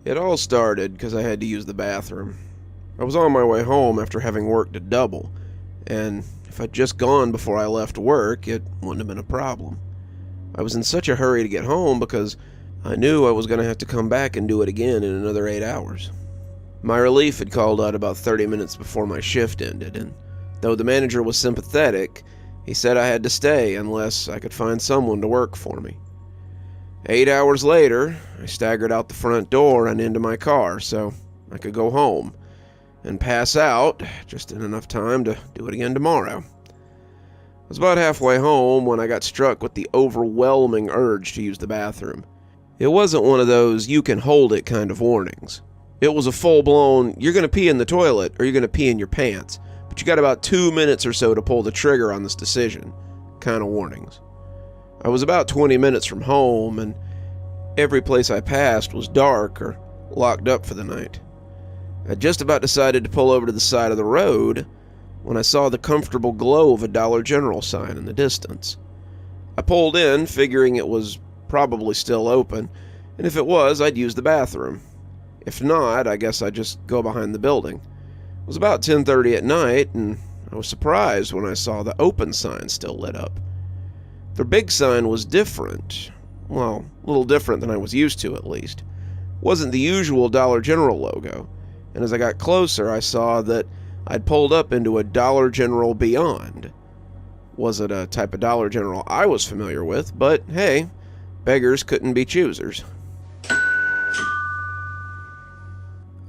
It all started because I had to use the bathroom. I was on my way home after having worked a double, and if I'd just gone before I left work, it wouldn't have been a problem. I was in such a hurry to get home because I knew I was going to have to come back and do it again in another 8 hours. My relief had called out about 30 minutes before my shift ended, and though the manager was sympathetic, he said I had to stay unless I could find someone to work for me. 8 hours later, I staggered out the front door and into my car so I could go home and pass out just in enough time to do it again tomorrow. I was about halfway home when I got struck with the overwhelming urge to use the bathroom. It wasn't one of those you can hold it kind of warnings. It was a full-blown, you're going to pee in the toilet or you're going to pee in your pants, but you got about 2 minutes or so to pull the trigger on this decision kind of warnings. I was about 20 minutes from home, and every place I passed was dark or locked up for the night. I just about decided to pull over to the side of the road when I saw the comfortable glow of a Dollar General sign in the distance. I pulled in, figuring it was probably still open, and if it was, I'd use the bathroom. If not, I guess I'd just go behind the building. It was about 10:30 at night, and I was surprised when I saw the open sign still lit up. Their big sign was different. Well, a little different than I was used to, at least. It wasn't the usual Dollar General logo, and as I got closer, I saw that I'd pulled up into a Dollar General Beyond. Wasn't a type of Dollar General I was familiar with, but hey, beggars couldn't be choosers.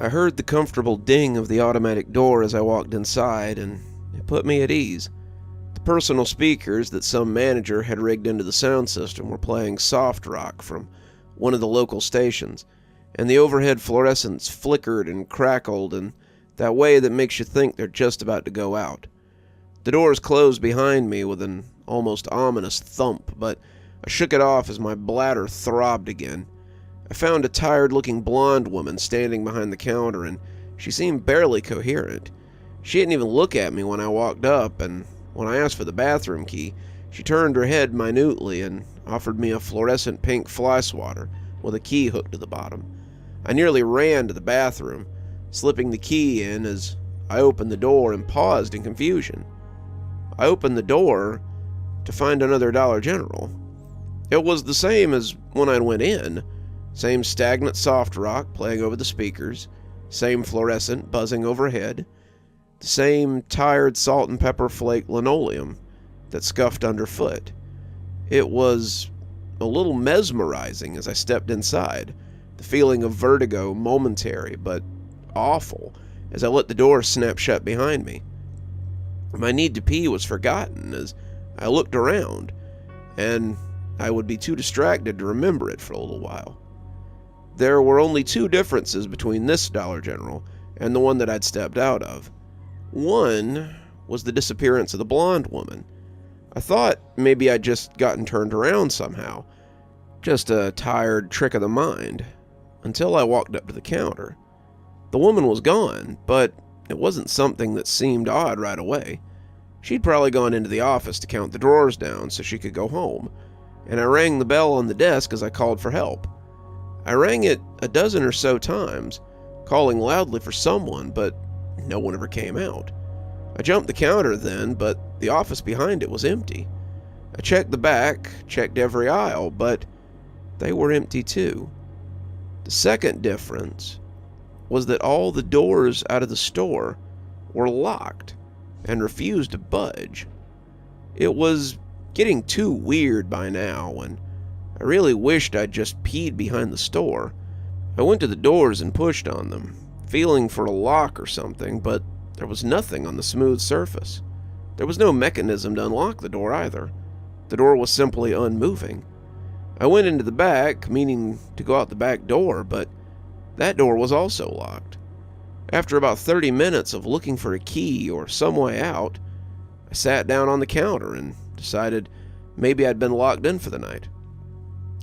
I heard the comfortable ding of the automatic door as I walked inside, and it put me at ease. The personal speakers that some manager had rigged into the sound system were playing soft rock from one of the local stations, and the overhead fluorescents flickered and crackled in that way that makes you think they're just about to go out. The doors closed behind me with an almost ominous thump, but I shook it off as my bladder throbbed again. I found a tired-looking blonde woman standing behind the counter, and she seemed barely coherent. She didn't even look at me when I walked up, and when I asked for the bathroom key, she turned her head minutely and offered me a fluorescent pink fly swatter with a key hooked to the bottom. I nearly ran to the bathroom, slipping the key in as I opened the door and paused in confusion. I opened the door to find another Dollar General. It was the same as when I went in. Same stagnant soft rock playing over the speakers, same fluorescent buzzing overhead, the same tired salt and pepper flake linoleum that scuffed underfoot. It was a little mesmerizing as I stepped inside, the feeling of vertigo momentary but awful as I let the door snap shut behind me. My need to pee was forgotten as I looked around, and I would be too distracted to remember it for a little while. There were only two differences between this Dollar General and the one that I'd stepped out of. One was the disappearance of the blonde woman. I thought maybe I'd just gotten turned around somehow. Just a tired trick of the mind. Until I walked up to the counter. The woman was gone, but it wasn't something that seemed odd right away. She'd probably gone into the office to count the drawers down so she could go home, and I rang the bell on the desk as I called for help. I rang it a dozen or so times, calling loudly for someone, but no one ever came out. I jumped the counter then, but the office behind it was empty. I checked the back, checked every aisle, but they were empty too. The second difference was that all the doors out of the store were locked and refused to budge. It was getting too weird by now, and I really wished I'd just peed behind the store. I went to the doors and pushed on them, feeling for a lock or something, but there was nothing on the smooth surface. There was no mechanism to unlock the door either. The door was simply unmoving. I went into the back, meaning to go out the back door, but that door was also locked. After about 30 minutes of looking for a key or some way out, I sat down on the counter and decided maybe I'd been locked in for the night.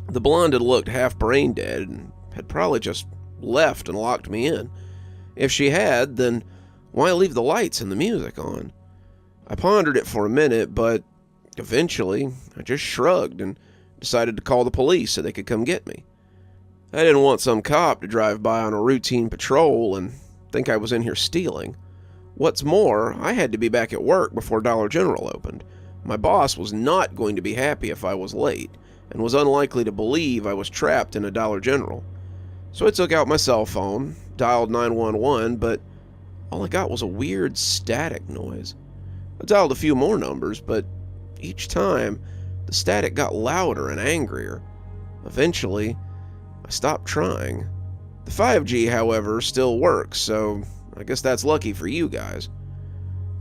The blonde had looked half brain dead and had probably just left and locked me in. If she had, then why leave the lights and the music on? I pondered it for a minute, but eventually I just shrugged and decided to call the police so they could come get me. I didn't want some cop to drive by on a routine patrol and think I was in here stealing. What's more, I had to be back at work before Dollar General opened. My boss was not going to be happy if I was late, and was unlikely to believe I was trapped in a Dollar General. So I took out my cell phone, dialed 911, but all I got was a weird static noise. I dialed a few more numbers, but each time, the static got louder and angrier. Eventually, I stopped trying. The 5G, however, still works, so I guess that's lucky for you guys.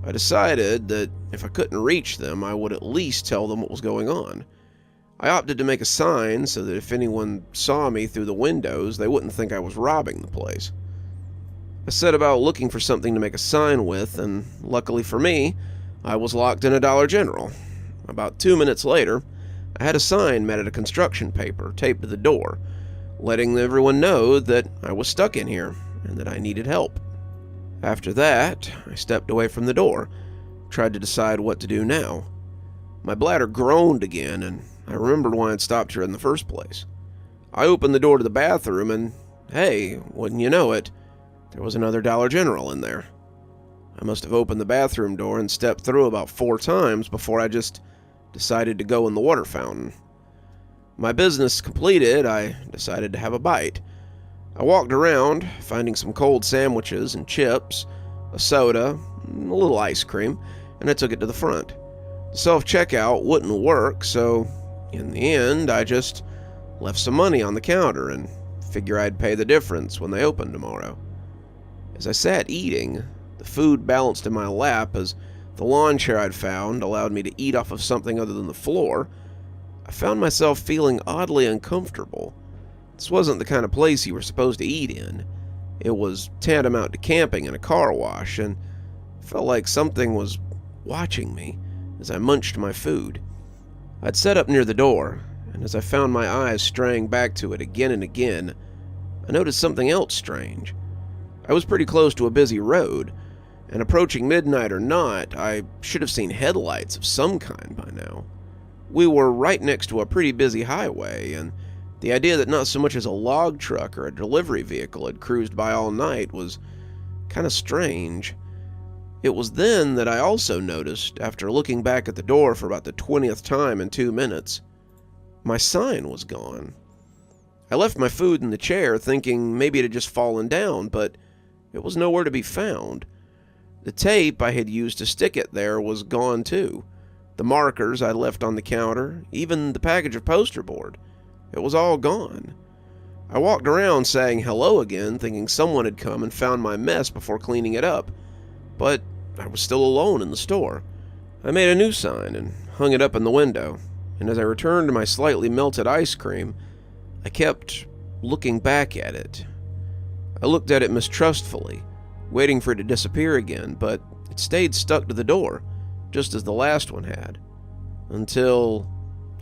I decided that if I couldn't reach them, I would at least tell them what was going on. I opted to make a sign so that if anyone saw me through the windows, they wouldn't think I was robbing the place. I set about looking for something to make a sign with, and luckily for me, I was locked in a Dollar General. About 2 minutes later, I had a sign made out of construction paper taped to the door, letting everyone know that I was stuck in here and that I needed help. After that, I stepped away from the door, tried to decide what to do now. My bladder groaned again, and I remembered why I'd stopped here in the first place. I opened the door to the bathroom, and hey, wouldn't you know it, there was another Dollar General in there. I must have opened the bathroom door and stepped through about 4 times before I just decided to go in the water fountain. My business completed, I decided to have a bite. I walked around, finding some cold sandwiches and chips, a soda, a little ice cream, and I took it to the front. The self-checkout wouldn't work, so in the end, I just left some money on the counter and figure I'd pay the difference when they opened tomorrow. As I sat eating, the food balanced in my lap as the lawn chair I'd found allowed me to eat off of something other than the floor. I found myself feeling oddly uncomfortable. This wasn't the kind of place you were supposed to eat in. It was tantamount to camping in a car wash, and felt like something was watching me as I munched my food. I'd sat up near the door, and as I found my eyes straying back to it again and again, I noticed something else strange. I was pretty close to a busy road, and approaching midnight or not, I should have seen headlights of some kind by now. We were right next to a pretty busy highway, and the idea that not so much as a log truck or a delivery vehicle had cruised by all night was kind of strange. It was then that I also noticed, after looking back at the door for about the 20th time in 2 minutes, my sign was gone. I left my food in the chair thinking maybe it had just fallen down, but it was nowhere to be found. The tape I had used to stick it there was gone too. The markers I'd left on the counter, even the package of poster board. It was all gone. I walked around saying hello again, thinking someone had come and found my mess before cleaning it up. But I was still alone in the store. I made a new sign and hung it up in the window, and as I returned to my slightly melted ice cream, I kept looking back at it. I looked at it mistrustfully, waiting for it to disappear again, but it stayed stuck to the door, just as the last one had. Until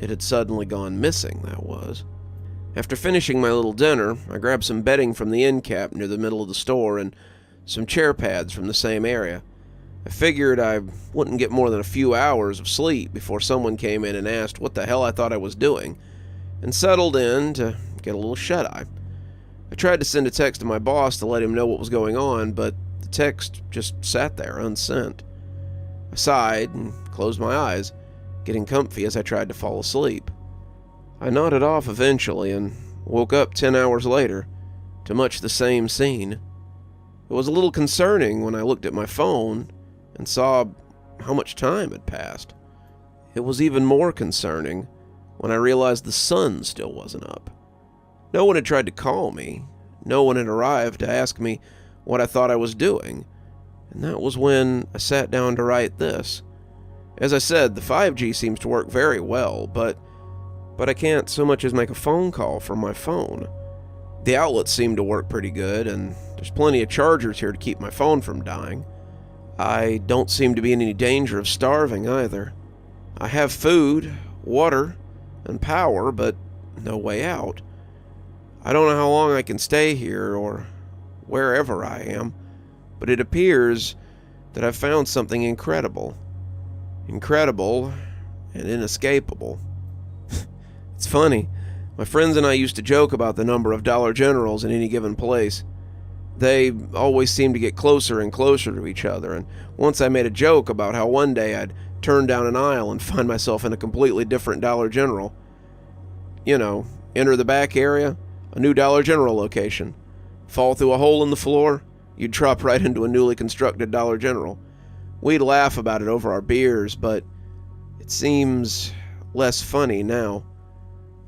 it had suddenly gone missing, that was. After finishing my little dinner, I grabbed some bedding from the end cap near the middle of the store and some chair pads from the same area. I figured I wouldn't get more than a few hours of sleep before someone came in and asked what the hell I thought I was doing, and settled in to get a little shut-eye. I tried to send a text to my boss to let him know what was going on, but the text just sat there unsent. I sighed and closed my eyes, getting comfy as I tried to fall asleep. I nodded off eventually and woke up 10 hours later to much the same scene. It was a little concerning when I looked at my phone and saw how much time had passed. It was even more concerning when I realized the sun still wasn't up. No one had tried to call me. No one had arrived to ask me what I thought I was doing. And that was when I sat down to write this. As I said, the 5G seems to work very well, but I can't so much as make a phone call from my phone. The outlets seem to work pretty good, and there's plenty of chargers here to keep my phone from dying. I don't seem to be in any danger of starving either. I have food, water, and power, but no way out. I don't know how long I can stay here or wherever I am, but it appears that I've found something incredible. Incredible and inescapable. It's funny, My friends and I used to joke about the number of Dollar Generals in any given place. They always seemed to get closer and closer to each other, and once I made a joke about how one day I'd turn down an aisle and find myself in a completely different Dollar General. You know, enter the back area, a new Dollar General location. Fall through a hole in the floor, you'd drop right into a newly constructed Dollar General. We'd laugh about it over our beers, but it seems less funny now.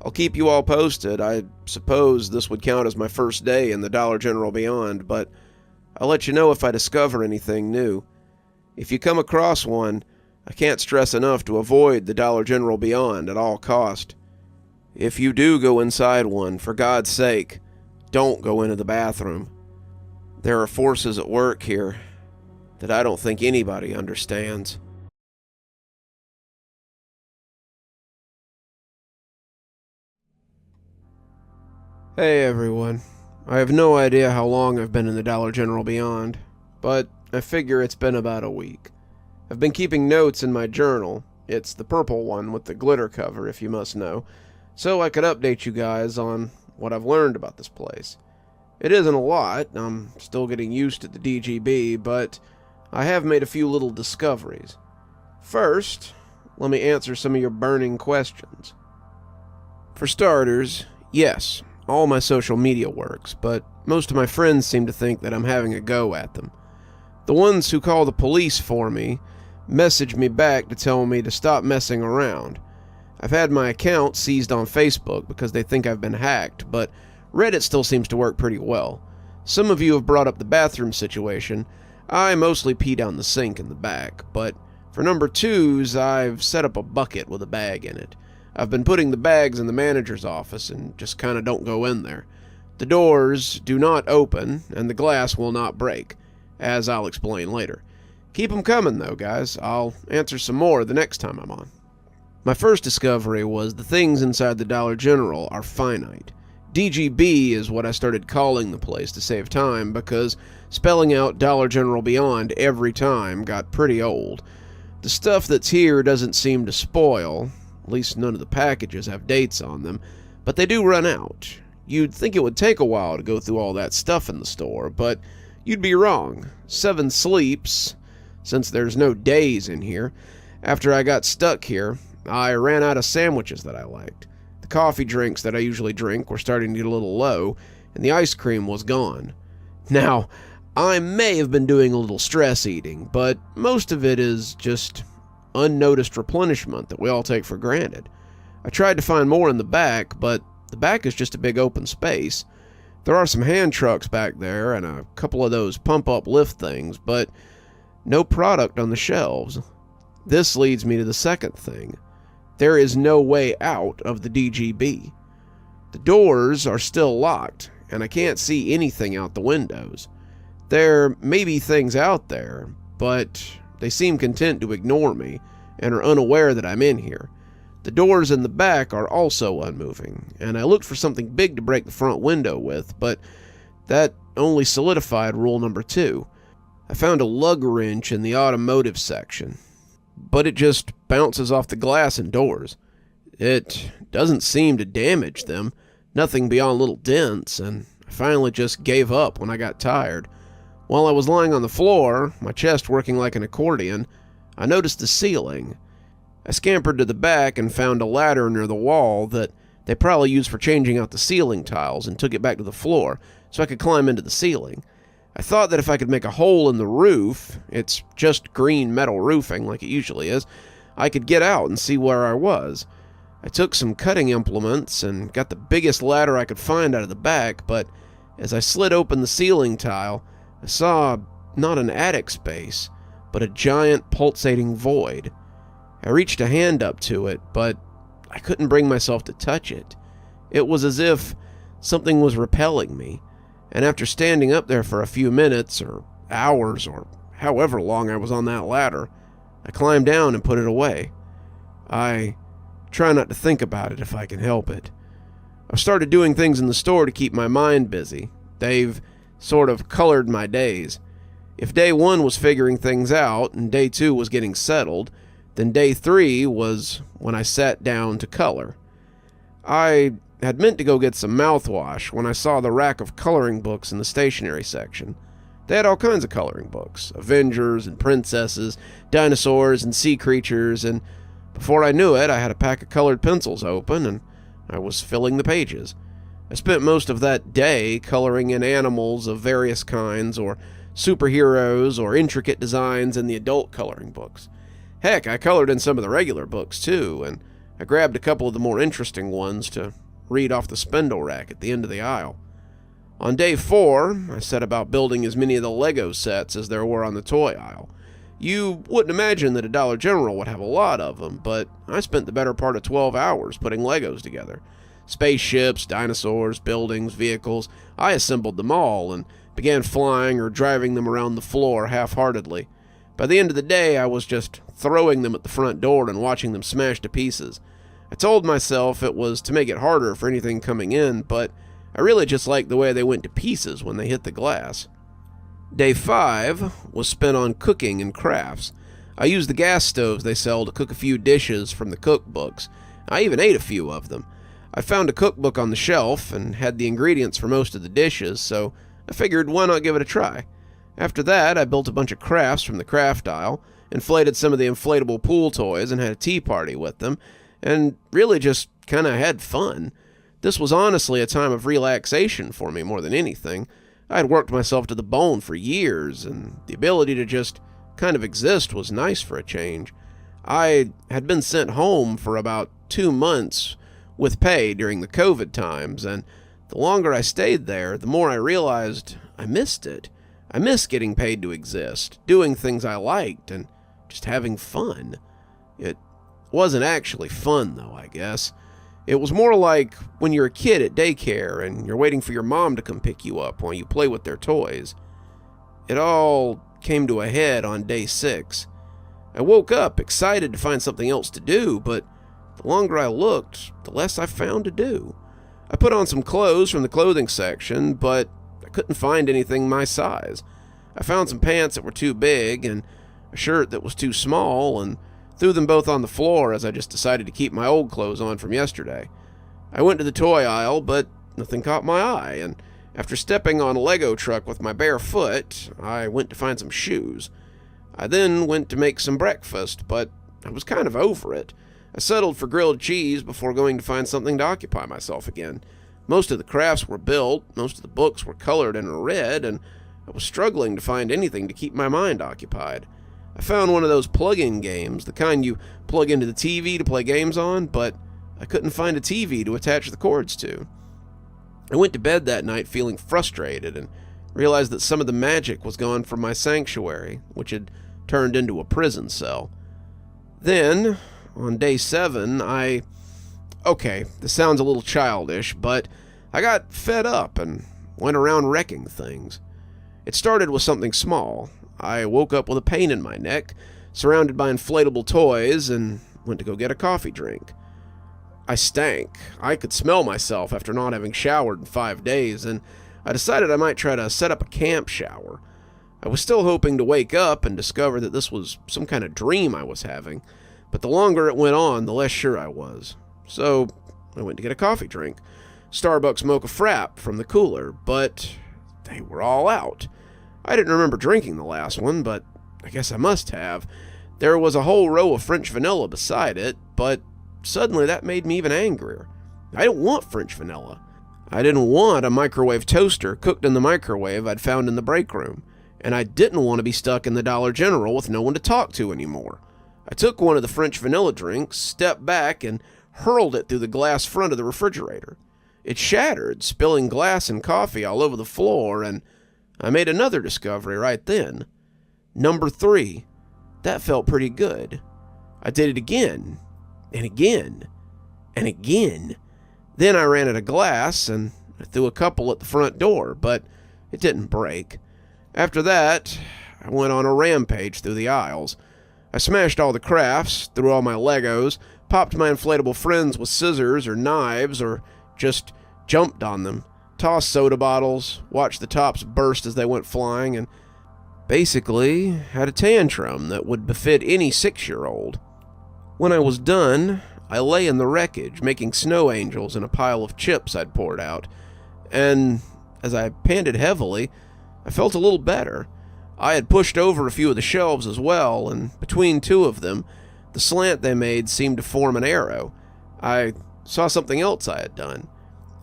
I'll keep you all posted. I suppose this would count as my first day in the Dollar General Beyond, but I'll let you know if I discover anything new. If you come across one, I can't stress enough to avoid the Dollar General Beyond at all cost. If you do go inside one, for God's sake, don't go into the bathroom. There are forces at work here that I don't think anybody understands. Hey everyone. I have no idea how long I've been in the Dollar General Beyond, but I figure it's been about a week. I've been keeping notes in my journal. It's the purple one with the glitter cover, if you must know, so I could update you guys on what I've learned about this place. It isn't a lot. I'm still getting used to the DGB, but I have made a few little discoveries. First, let me answer some of your burning questions. For starters, yes, all my social media works, but most of my friends seem to think that I'm having a go at them. The ones who call the police for me message me back to tell me to stop messing around. I've had my account seized on Facebook because they think I've been hacked, but Reddit still seems to work pretty well. Some of you have brought up the bathroom situation. I mostly pee down the sink in the back, but for number twos, I've set up a bucket with a bag in it. I've been putting the bags in the manager's office and just kinda don't go in there. The doors do not open, and the glass will not break, as I'll explain later. Keep them coming though, guys. I'll answer some more the next time I'm on. My first discovery was the things inside the Dollar General are finite. DGB is what I started calling the place to save time because spelling out Dollar General Beyond every time got pretty old. The stuff that's here doesn't seem to spoil. At least none of the packages have dates on them, but they do run out. You'd think it would take a while to go through all that stuff in the store, but you'd be wrong. 7 sleeps, since there's no days in here. After I got stuck here, I ran out of sandwiches that I liked. The coffee drinks that I usually drink were starting to get a little low, and the ice cream was gone. Now, I may have been doing a little stress eating, but most of it is just unnoticed replenishment that we all take for granted. I tried to find more in the back, but the back is just a big open space. There are some hand trucks back there and a couple of those pump-up lift things, but no product on the shelves. This leads me to the second thing. There is no way out of the DGB. The doors are still locked, and I can't see anything out the windows. There may be things out there, but they seem content to ignore me and are unaware that I'm in here. The doors in the back are also unmoving, and I looked for something big to break the front window with, but that only solidified rule number 2. I found a lug wrench in the automotive section, but it just bounces off the glass and doors. It doesn't seem to damage them, nothing beyond little dents, and I finally just gave up when I got tired. While I was lying on the floor, my chest working like an accordion, I noticed the ceiling. I scampered to the back and found a ladder near the wall that they probably used for changing out the ceiling tiles and took it back to the floor so I could climb into the ceiling. I thought that if I could make a hole in the roof, it's just green metal roofing like it usually is, I could get out and see where I was. I took some cutting implements and got the biggest ladder I could find out of the back, but as I slid open the ceiling tile, I saw not an attic space, but a giant pulsating void. I reached a hand up to it, but I couldn't bring myself to touch it. It was as if something was repelling me, and after standing up there for a few minutes, or hours, or however long I was on that ladder, I climbed down and put it away. I try not to think about it if I can help it. I've started doing things in the store to keep my mind busy. They've sort of colored my days. If day 1 was figuring things out and day 2 was getting settled, then day 3 was when I sat down to color. I had meant to go get some mouthwash when I saw the rack of coloring books in the stationery section. They had all kinds of coloring books, Avengers and princesses, dinosaurs and sea creatures, and before I knew it, I had a pack of colored pencils open, and I was filling the pages. I spent most of that day coloring in animals of various kinds, or superheroes, or intricate designs in the adult coloring books. Heck, I colored in some of the regular books, too, and I grabbed a couple of the more interesting ones to read off the spindle rack at the end of the aisle. On day 4, I set about building as many of the Lego sets as there were on the toy aisle. You wouldn't imagine that a Dollar General would have a lot of them, but I spent the better part of 12 hours putting Legos together. Spaceships, dinosaurs, buildings, vehicles, I assembled them all and began flying or driving them around the floor half-heartedly. By the end of the day, I was just throwing them at the front door and watching them smash to pieces. I told myself it was to make it harder for anything coming in, but I really just liked the way they went to pieces when they hit the glass. Day 5 was spent on cooking and crafts. I used the gas stoves they sell to cook a few dishes from the cookbooks. I even ate a few of them. I found a cookbook on the shelf and had the ingredients for most of the dishes, so I figured why not give it a try. After that, I built a bunch of crafts from the craft aisle, inflated some of the inflatable pool toys and had a tea party with them, and really just kind of had fun. This was honestly a time of relaxation for me more than anything. I had worked myself to the bone for years, and the ability to just kind of exist was nice for a change. I had been sent home for about 2 months with pay during the COVID times, and the longer I stayed there, the more I realized I missed it. I missed getting paid to exist, doing things I liked, and just having fun. It wasn't actually fun, though, I guess. It was more like when you're a kid at daycare and you're waiting for your mom to come pick you up while you play with their toys. It all came to a head on day 6. I woke up excited to find something else to do, but the longer I looked, the less I found to do. I put on some clothes from the clothing section, but I couldn't find anything my size. I found some pants that were too big and a shirt that was too small, and threw them both on the floor as I just decided to keep my old clothes on from yesterday. I went to the toy aisle, but nothing caught my eye, and after stepping on a Lego truck with my bare foot, I went to find some shoes. I then went to make some breakfast, but I was kind of over it. I settled for grilled cheese before going to find something to occupy myself again. Most of the crafts were built, most of the books were colored and read, and I was struggling to find anything to keep my mind occupied. I found one of those plug-in games, the kind you plug into the TV to play games on, but I couldn't find a TV to attach the cords to. I went to bed that night feeling frustrated and realized that some of the magic was gone from my sanctuary, which had turned into a prison cell. Then, on day 7, okay, this sounds a little childish, but I got fed up and went around wrecking things. It started with something small. I woke up with a pain in my neck, surrounded by inflatable toys, and went to go get a coffee drink. I stank. I could smell myself after not having showered in 5 days, and I decided I might try to set up a camp shower. I was still hoping to wake up and discover that this was some kind of dream I was having, but the longer it went on, the less sure I was. So I went to get a coffee drink. Starbucks mocha frap from the cooler, but they were all out. I didn't remember drinking the last one, but I guess I must have. There was a whole row of French vanilla beside it, but suddenly that made me even angrier. I didn't want French vanilla. I didn't want a microwave toaster cooked in the microwave I'd found in the break room, and I didn't want to be stuck in the Dollar General with no one to talk to anymore. I took one of the French vanilla drinks, stepped back, and hurled it through the glass front of the refrigerator. It shattered, spilling glass and coffee all over the floor, and I made another discovery right then. Number 3. That felt pretty good. I did it again, and again, and again. Then I ran out of glass, and I threw a couple at the front door, but it didn't break. After that, I went on a rampage through the aisles. I smashed all the crafts, threw all my Legos, popped my inflatable friends with scissors or knives, or just jumped on them, tossed soda bottles, watched the tops burst as they went flying, and basically had a tantrum that would befit any 6-year-old. When I was done, I lay in the wreckage, making snow angels in a pile of chips I'd poured out, and as I panted heavily, I felt a little better. I had pushed over a few of the shelves as well, and between two of them, the slant they made seemed to form an arrow. I saw something else I had done.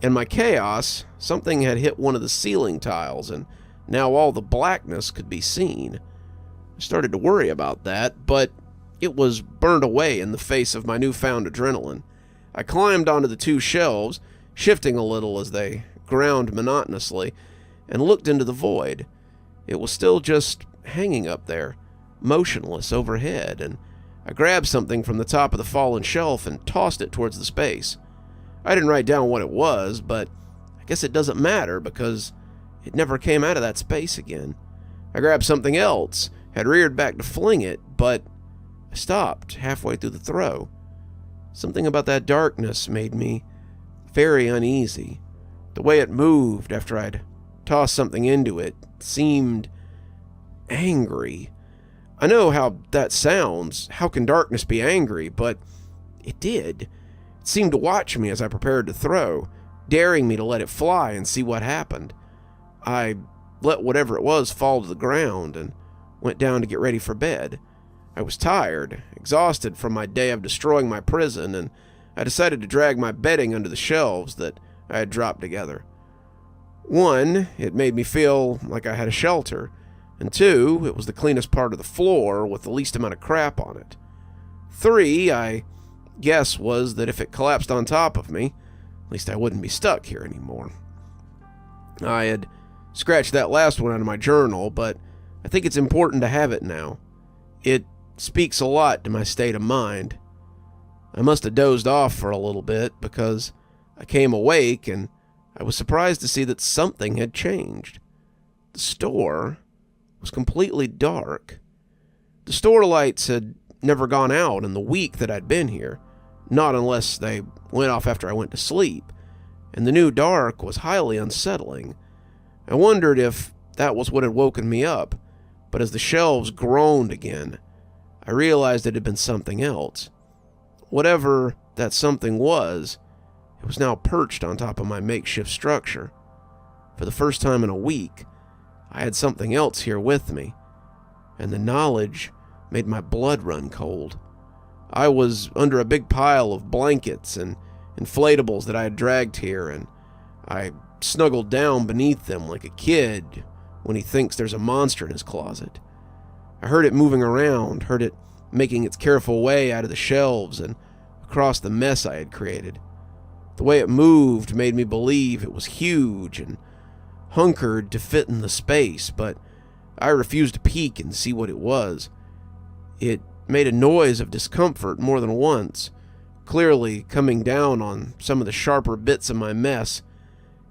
In my chaos, something had hit one of the ceiling tiles, and now all the blackness could be seen. I started to worry about that, but it was burned away in the face of my newfound adrenaline. I climbed onto the two shelves, shifting a little as they ground monotonously, and looked into the void. It was still just hanging up there, motionless overhead, and I grabbed something from the top of the fallen shelf and tossed it towards the space. I didn't write down what it was, but I guess it doesn't matter because it never came out of that space again. I grabbed something else, had reared back to fling it, but I stopped halfway through the throw. Something about that darkness made me very uneasy. The way it moved after I'd tossed something into it seemed angry. I know how that sounds. How can darkness be angry? But it did. It seemed to watch me as I prepared to throw, daring me to let it fly and see what happened. I let whatever it was fall to the ground and went down to get ready for bed. I was tired, exhausted from my day of destroying my prison, and I decided to drag my bedding under the shelves that I had dropped together. 1, it made me feel like I had a shelter, and 2, it was the cleanest part of the floor with the least amount of crap on it. 3, I guess, was that if it collapsed on top of me, at least I wouldn't be stuck here anymore. I had scratched that last one out of my journal, but I think it's important to have it now. It speaks a lot to my state of mind. I must have dozed off for a little bit because I came awake and I was surprised to see that something had changed. The store was completely dark. The store lights had never gone out in the week that I'd been here, not unless they went off after I went to sleep, and the new dark was highly unsettling. I wondered if that was what had woken me up, but as the shelves groaned again, I realized it had been something else. Whatever that something was, it was now perched on top of my makeshift structure. For the first time in a week, I had something else here with me, and the knowledge made my blood run cold. I was under a big pile of blankets and inflatables that I had dragged here, and I snuggled down beneath them like a kid when he thinks there's a monster in his closet. I heard it moving around, heard it making its careful way out of the shelves and across the mess I had created. The way it moved made me believe it was huge and hunkered to fit in the space, but I refused to peek and see what it was. It made a noise of discomfort more than once, clearly coming down on some of the sharper bits of my mess,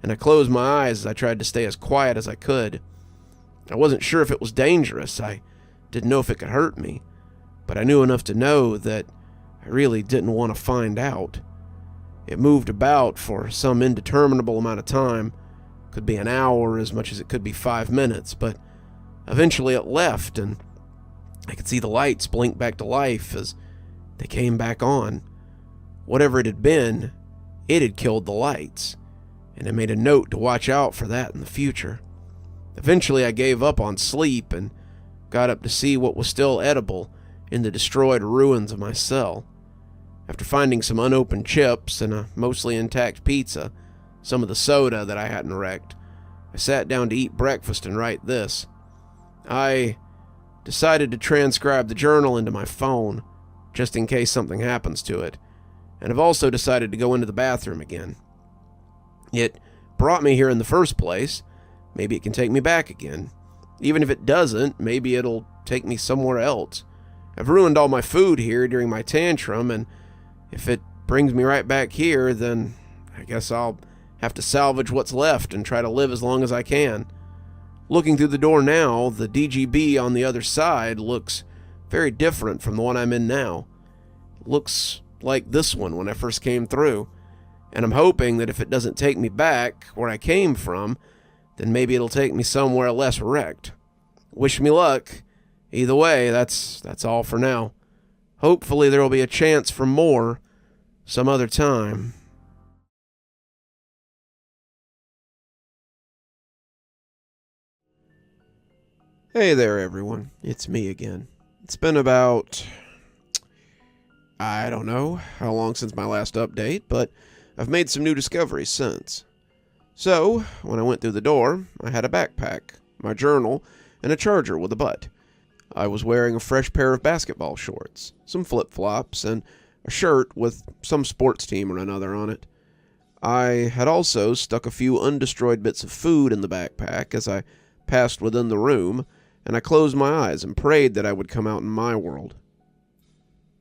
and I closed my eyes as I tried to stay as quiet as I could. I wasn't sure if it was dangerous. I didn't know if it could hurt me, but I knew enough to know that I really didn't want to find out. It moved about for some indeterminable amount of time. Could be an hour as much as it could be 5 minutes, but eventually it left, and I could see the lights blink back to life as they came back on. Whatever it had been, it had killed the lights, and I made a note to watch out for that in the future. Eventually I gave up on sleep and got up to see what was still edible in the destroyed ruins of my cell. After finding some unopened chips and a mostly intact pizza, some of the soda that I hadn't wrecked, I sat down to eat breakfast and write this. I decided to transcribe the journal into my phone, just in case something happens to it, and I've also decided to go into the bathroom again. It brought me here in the first place. Maybe it can take me back again. Even if it doesn't, maybe it'll take me somewhere else. I've ruined all my food here during my tantrum, and if it brings me right back here, then I guess I'll have to salvage what's left and try to live as long as I can. Looking through the door now, the DGB on the other side looks very different from the one I'm in now. It looks like this one when I first came through, and I'm hoping that if it doesn't take me back where I came from, then maybe it'll take me somewhere less wrecked. Wish me luck. Either way, that's all for now. Hopefully there will be a chance for more, some other time. Hey there, everyone. It's me again. It's been about, I don't know how long since my last update, but I've made some new discoveries since. So, when I went through the door, I had a backpack, my journal, and a charger with a butt. I was wearing a fresh pair of basketball shorts, some flip-flops, and a shirt with some sports team or another on it. I had also stuck a few undestroyed bits of food in the backpack as I passed within the room, and I closed my eyes and prayed that I would come out in my world.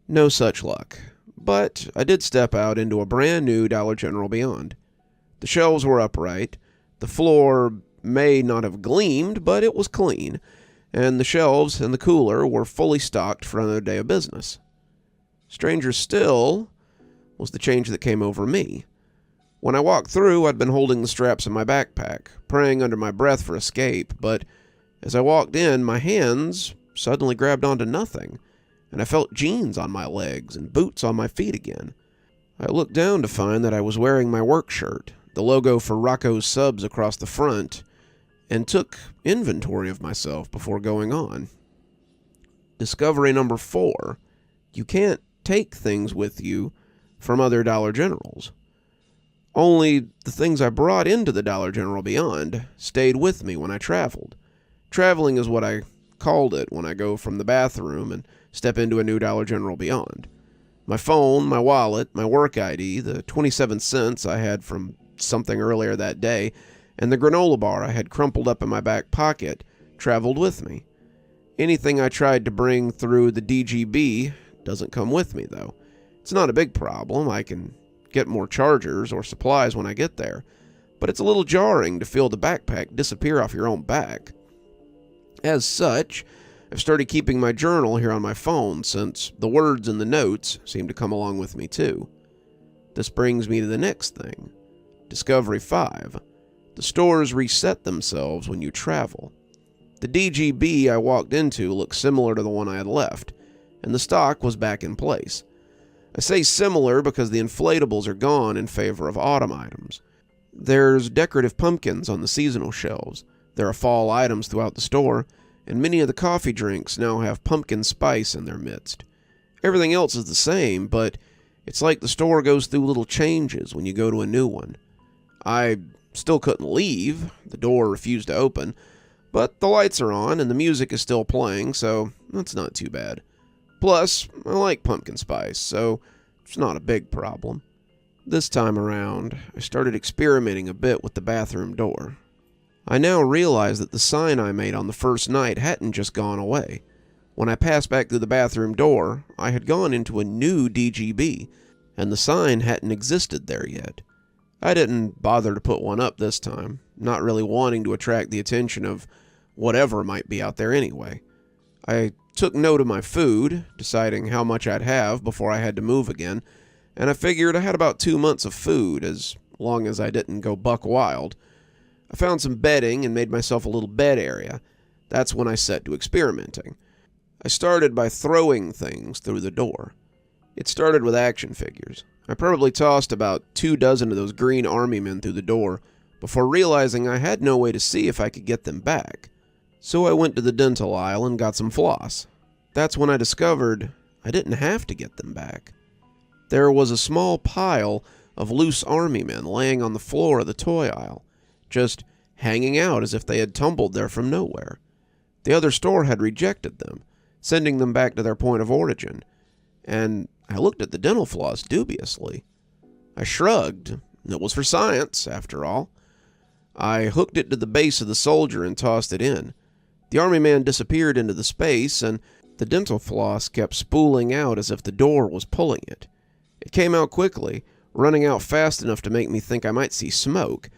No such luck, but I did step out into a brand new Dollar General Beyond. The shelves were upright, the floor may not have gleamed, but it was clean, and the shelves and the cooler were fully stocked for another day of business. Stranger still was the change that came over me. When I walked through, I'd been holding the straps of my backpack, praying under my breath for escape, but as I walked in, my hands suddenly grabbed onto nothing, and I felt jeans on my legs and boots on my feet again. I looked down to find that I was wearing my work shirt, the logo for Rocco's Subs across the front, and took inventory of myself before going on. Discovery number 4. You can't take things with you from other Dollar Generals. Only the things I brought into the Dollar General Beyond stayed with me when I traveled. Traveling is what I called it when I go from the bathroom and step into a new Dollar General Beyond. My phone, my wallet, my work ID, the 27 cents I had from something earlier that day, and the granola bar I had crumpled up in my back pocket traveled with me. Anything I tried to bring through the DGB doesn't come with me, though. It's not a big problem. I can get more chargers or supplies when I get there, but it's a little jarring to feel the backpack disappear off your own back. As such, I've started keeping my journal here on my phone since the words in the notes seem to come along with me too. This brings me to the next thing. Discovery 5. The stores reset themselves when you travel. The DGB I walked into looked similar to the one I had left, and the stock was back in place. I say similar because the inflatables are gone in favor of autumn items. There's decorative pumpkins on the seasonal shelves. There are fall items throughout the store, and many of the coffee drinks now have pumpkin spice in their midst. Everything else is the same, but it's like the store goes through little changes when you go to a new one. I still couldn't leave. The door refused to open, but the lights are on and the music is still playing, so that's not too bad. Plus, I like pumpkin spice, so it's not a big problem. This time around, I started experimenting a bit with the bathroom door. I now realize that the sign I made on the first night hadn't just gone away. When I passed back through the bathroom door, I had gone into a new DGB, and the sign hadn't existed there yet. I didn't bother to put one up this time, not really wanting to attract the attention of whatever might be out there anyway. I took note of my food, deciding how much I'd have before I had to move again, and I figured I had about 2 months of food, as long as I didn't go buck wild. I found some bedding and made myself a little bed area. That's when I set to experimenting. I started by throwing things through the door. It started with action figures. I probably tossed about 24 of those green army men through the door before realizing I had no way to see if I could get them back. So I went to the dental aisle and got some floss. That's when I discovered I didn't have to get them back. There was a small pile of loose army men laying on the floor of the toy aisle, just hanging out as if they had tumbled there from nowhere. The other store had rejected them, sending them back to their point of origin, and I looked at the dental floss dubiously. I shrugged. It was for science, after all. I hooked it to the base of the soldier and tossed it in. The army man disappeared into the space, and the dental floss kept spooling out as if the door was pulling it. It came out quickly, running out fast enough to make me think I might see smoke,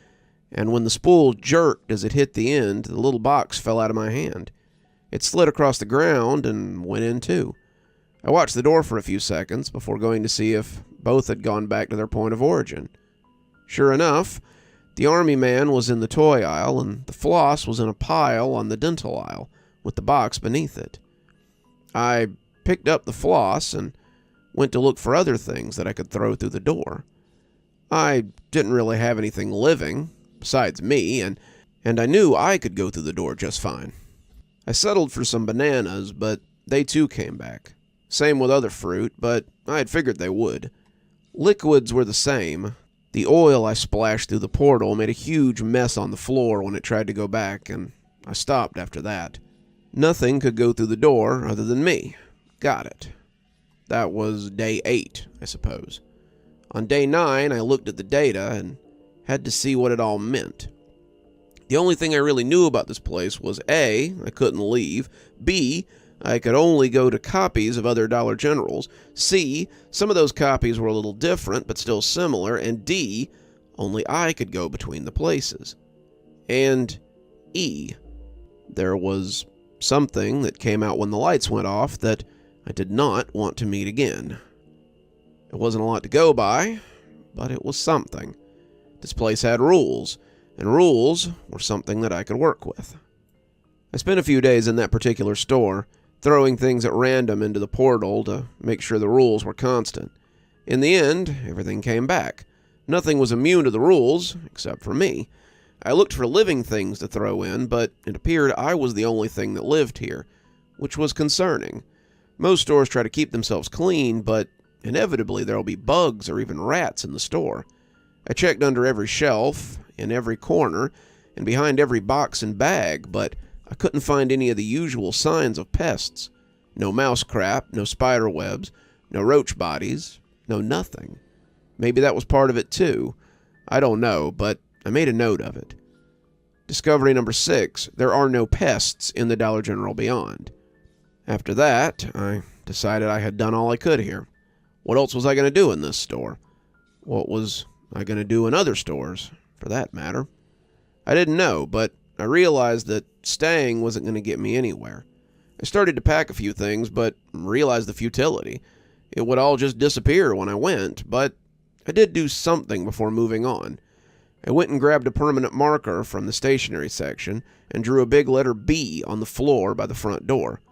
and when the spool jerked as it hit the end, the little box fell out of my hand. It slid across the ground and went in too. I watched the door for a few seconds before going to see if both had gone back to their point of origin. Sure enough, the army man was in the toy aisle and the floss was in a pile on the dental aisle, with the box beneath it. I picked up the floss and went to look for other things that I could throw through the door. I didn't really have anything living, besides me, and I knew I could go through the door just fine. I settled for some bananas, but they too came back. Same with other fruit, but I had figured they would. Liquids were the same. The oil I splashed through the portal made a huge mess on the floor when it tried to go back, and I stopped after that. Nothing could go through the door other than me. Got it. That was day 8, I suppose. On day 9, I looked at the data and had to see what it all meant. The only thing I really knew about this place was A, I couldn't leave, B, I could only go to copies of other Dollar Generals, C, some of those copies were a little different but still similar, and D, only I could go between the places. And E, there was something that came out when the lights went off that I did not want to meet again. It wasn't a lot to go by, but it was something. This place had rules, and rules were something that I could work with. I spent a few days in that particular store, throwing things at random into the portal to make sure the rules were constant. In the end, everything came back. Nothing was immune to the rules, except for me. I looked for living things to throw in, but it appeared I was the only thing that lived here, which was concerning. Most stores try to keep themselves clean, but inevitably there will be bugs or even rats in the store. I checked under every shelf, in every corner, and behind every box and bag, but I couldn't find any of the usual signs of pests. No mouse crap, no spider webs, no roach bodies, no nothing. Maybe that was part of it too. I don't know, but I made a note of it. Discovery number 6, there are no pests in the Dollar General beyond. After that, I decided I had done all I could here. What else was I going to do in this store? What was I going to do in other stores, for that matter? I didn't know, but I realized that staying wasn't going to get me anywhere. I started to pack a few things, but realized the futility. It would all just disappear when I went, but I did do something before moving on. I went and grabbed a permanent marker from the stationery section and drew a big letter B on the floor by the front door.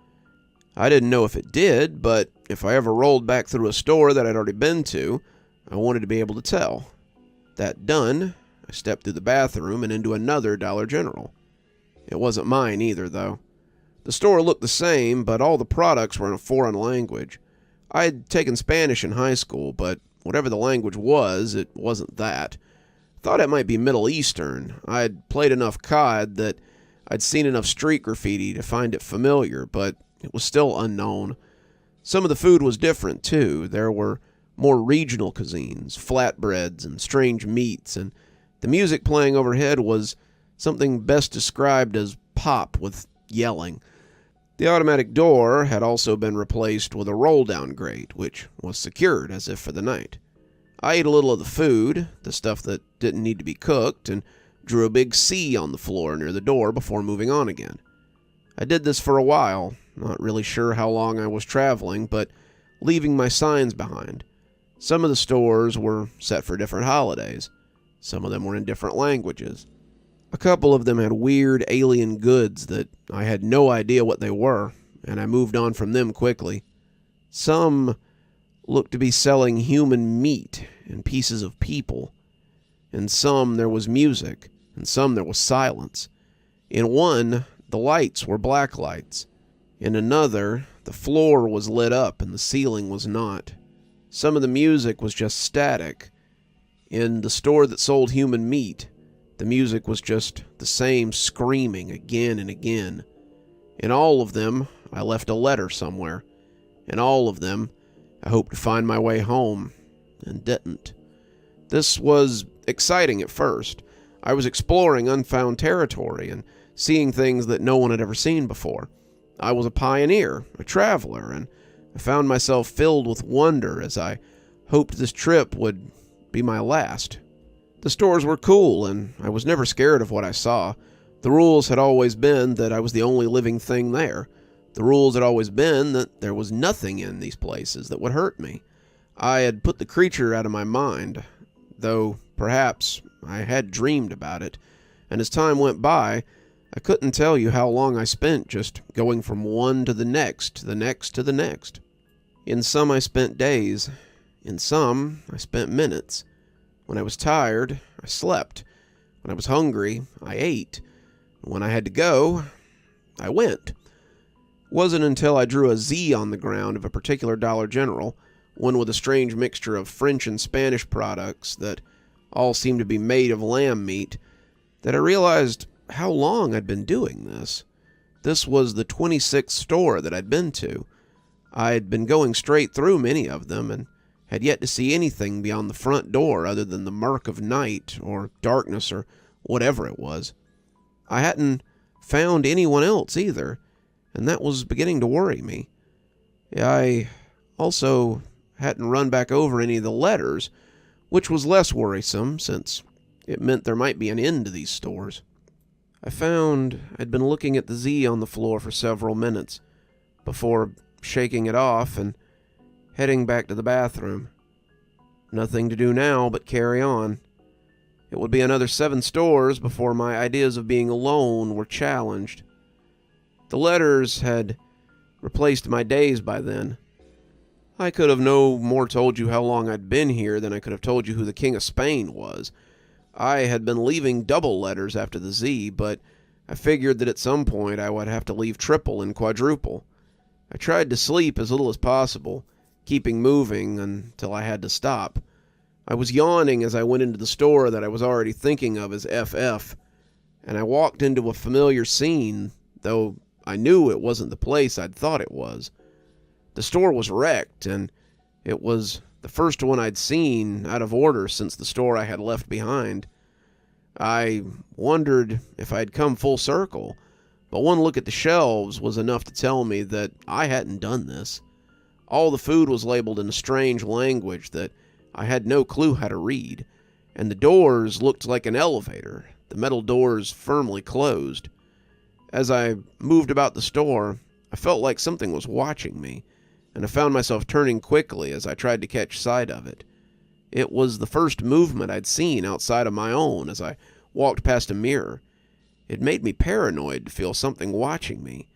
I didn't know if it did, but if I ever rolled back through a store that I'd already been to, I wanted to be able to tell. That done, I stepped through the bathroom and into another Dollar General. It wasn't mine either, though. The store looked the same, but all the products were in a foreign language. I had taken Spanish in high school, but whatever the language was, it wasn't that. Thought it might be Middle Eastern. I'd played enough COD that I'd seen enough street graffiti to find it familiar, but it was still unknown. Some of the food was different, too. There were more regional cuisines, flatbreads, and strange meats, and the music playing overhead was something best described as pop with yelling. The automatic door had also been replaced with a roll-down grate, which was secured as if for the night. I ate a little of the food, the stuff that didn't need to be cooked, and drew a big C on the floor near the door before moving on again. I did this for a while, not really sure how long I was traveling, but leaving my signs behind. Some of the stores were set for different holidays. Some of them were in different languages. A couple of them had weird alien goods that I had no idea what they were, and I moved on from them quickly. Some looked to be selling human meat and pieces of people. In some there was music, and some there was silence. In one, the lights were black lights. In another, the floor was lit up and the ceiling was not. Some of the music was just static. In the store that sold human meat, the music was just the same screaming again and again. In all of them, I left a letter somewhere. In all of them, I hoped to find my way home, and didn't. This was exciting at first. I was exploring unfound territory and seeing things that no one had ever seen before. I was a pioneer, a traveler, and I found myself filled with wonder as I hoped this trip would be my last. The stores were cool, and I was never scared of what I saw. The rules had always been that I was the only living thing there. The rules had always been that there was nothing in these places that would hurt me. I had put the creature out of my mind, though perhaps I had dreamed about it, and as time went by, I couldn't tell you how long I spent just going from one to the next, to the next, to the next. In some I spent days. In some I spent minutes. When I was tired, I slept. When I was hungry, I ate. When I had to go, I went. It wasn't until I drew a Z on the ground of a particular Dollar General, one with a strange mixture of French and Spanish products that all seemed to be made of lamb meat, that I realized how long I'd been doing this. This was the 26th store that I'd been to. I'd been going straight through many of them, and had yet to see anything beyond the front door other than the murk of night, or darkness, or whatever it was. I hadn't found anyone else either, and that was beginning to worry me. I also hadn't run back over any of the letters, which was less worrisome, since it meant there might be an end to these stores. I found I'd been looking at the Z on the floor for several minutes, before shaking it off and heading back to the bathroom. Nothing to do now but carry on. It would be another 7 stores before my ideas of being alone were challenged. The letters had replaced my days by then. I could have no more told you how long I'd been here than I could have told you who the King of Spain was. I had been leaving double letters after the Z, but I figured that at some point I would have to leave triple and quadruple. I tried to sleep as little as possible, keeping moving until I had to stop. I was yawning as I went into the store that I was already thinking of as FF, and I walked into a familiar scene, though I knew it wasn't the place I'd thought it was. The store was wrecked, and it was the first one I'd seen out of order since the store I had left behind. I wondered if I'd come full circle, but one look at the shelves was enough to tell me that I hadn't done this. All the food was labeled in a strange language that I had no clue how to read, and the doors looked like an elevator, the metal doors firmly closed. As I moved about the store, I felt like something was watching me, and I found myself turning quickly as I tried to catch sight of it. It was the first movement I'd seen outside of my own as I walked past a mirror. It made me paranoid to feel something watching me,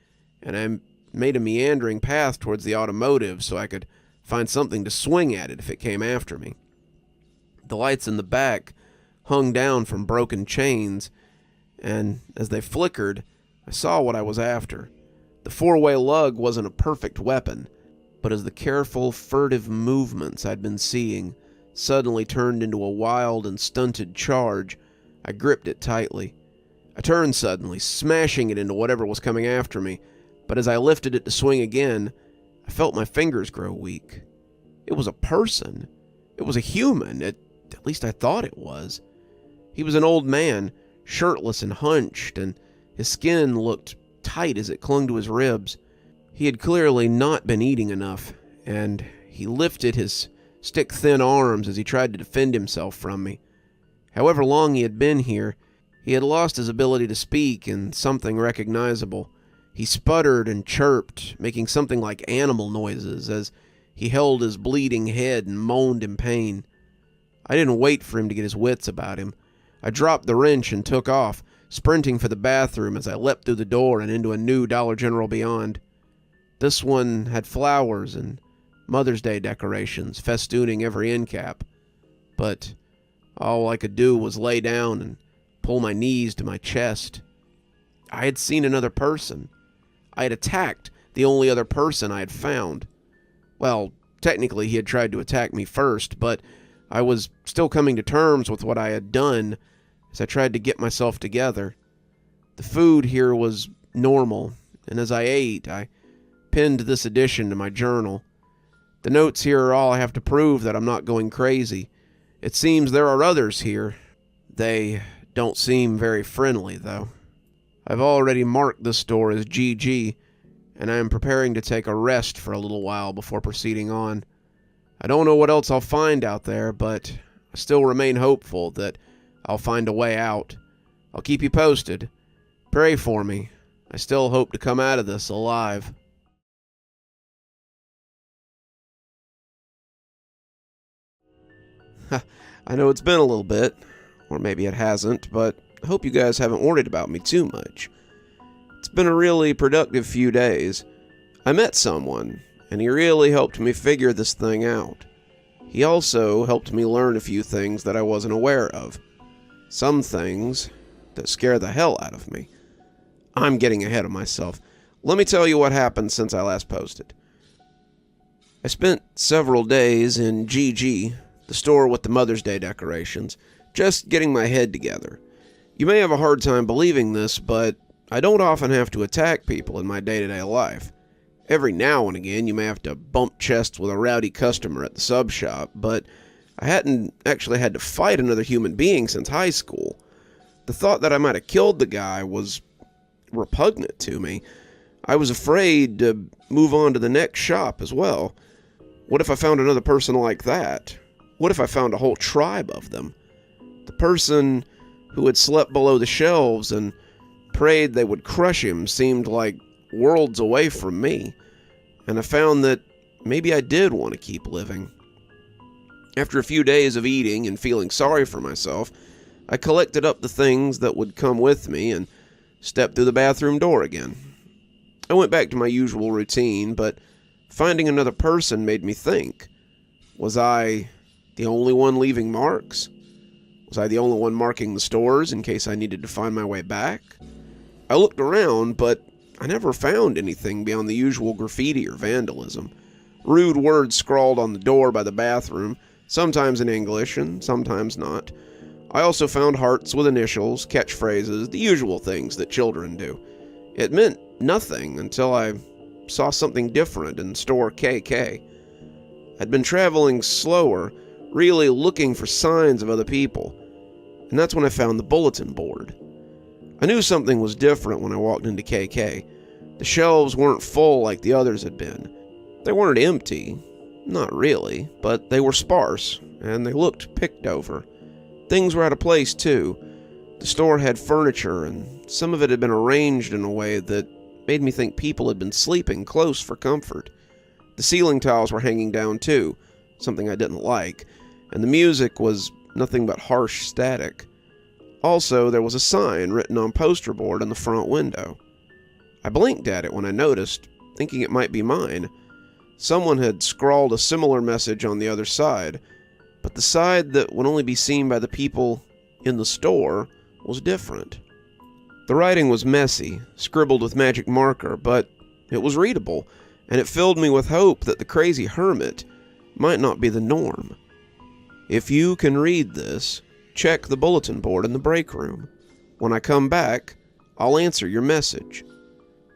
and I made a meandering path towards the automotive so I could find something to swing at it if it came after me. The lights in the back hung down from broken chains, and as they flickered, I saw what I was after. The 4-way lug wasn't a perfect weapon, but as the careful, furtive movements I'd been seeing suddenly turned into a wild and stunted charge, I gripped it tightly. I turned suddenly, smashing it into whatever was coming after me, but as I lifted it to swing again, I felt my fingers grow weak. It was a person. It was a human. At least I thought it was. He was an old man, shirtless and hunched, and his skin looked tight as it clung to his ribs. He had clearly not been eating enough, and he lifted his stick-thin arms as he tried to defend himself from me. However long he had been here, he had lost his ability to speak in something recognizable. He sputtered and chirped, making something like animal noises as he held his bleeding head and moaned in pain. I didn't wait for him to get his wits about him. I dropped the wrench and took off, sprinting for the bathroom as I leapt through the door and into a new Dollar General beyond. This one had flowers and Mother's Day decorations festooning every end cap, but all I could do was lay down and pull my knees to my chest. I had seen another person. I had attacked the only other person I had found. Well, technically he had tried to attack me first, but I was still coming to terms with what I had done as I tried to get myself together. The food here was normal, and as I ate, I pinned this addition to my journal. The notes here are all I have to prove that I'm not going crazy. It seems there are others here. They don't seem very friendly, though. I've already marked this store as GG, and I am preparing to take a rest for a little while before proceeding on. I don't know what else I'll find out there, but I still remain hopeful that I'll find a way out. I'll keep you posted. Pray for me. I still hope to come out of this alive. I know it's been a little bit, or maybe it hasn't, but I hope you guys haven't worried about me too much. It's been a really productive few days. I met someone, and he really helped me figure this thing out. He also helped me learn a few things that I wasn't aware of. Some things that scare the hell out of me. I'm getting ahead of myself. Let me tell you what happened since I last posted. I spent several days in GG, the store with the Mother's Day decorations, just getting my head together. You may have a hard time believing this, but I don't often have to attack people in my day-to-day life. Every now and again, you may have to bump chests with a rowdy customer at the sub shop, but I hadn't actually had to fight another human being since high school. The thought that I might have killed the guy was repugnant to me. I was afraid to move on to the next shop as well. What if I found another person like that? What if I found a whole tribe of them? The person who had slept below the shelves and prayed they would crush him seemed like worlds away from me, and I found that maybe I did want to keep living. After a few days of eating and feeling sorry for myself, I collected up the things that would come with me and stepped through the bathroom door again. I went back to my usual routine, but finding another person made me think. Was I the only one leaving marks? Was I the only one marking the stores in case I needed to find my way back? I looked around, but I never found anything beyond the usual graffiti or vandalism. Rude words scrawled on the door by the bathroom, sometimes in English and sometimes not. I also found hearts with initials, catchphrases, the usual things that children do. It meant nothing until I saw something different in store KK. I'd been traveling slower, really looking for signs of other people, and that's when I found the bulletin board. I knew something was different when I walked into KK. The shelves weren't full like the others had been. They weren't empty, not really, but they were sparse, and they looked picked over. Things were out of place, too. The store had furniture, and some of it had been arranged in a way that made me think people had been sleeping close for comfort. The ceiling tiles were hanging down, too, something I didn't like, and the music was nothing but harsh static. Also, there was a sign written on poster board in the front window. I blinked at it when I noticed, thinking it might be mine. Someone had scrawled a similar message on the other side, but the side that would only be seen by the people in the store was different. The writing was messy, scribbled with magic marker, but it was readable, and it filled me with hope that the crazy hermit might not be the norm. If you can read this, check the bulletin board in the break room. When I come back, I'll answer your message.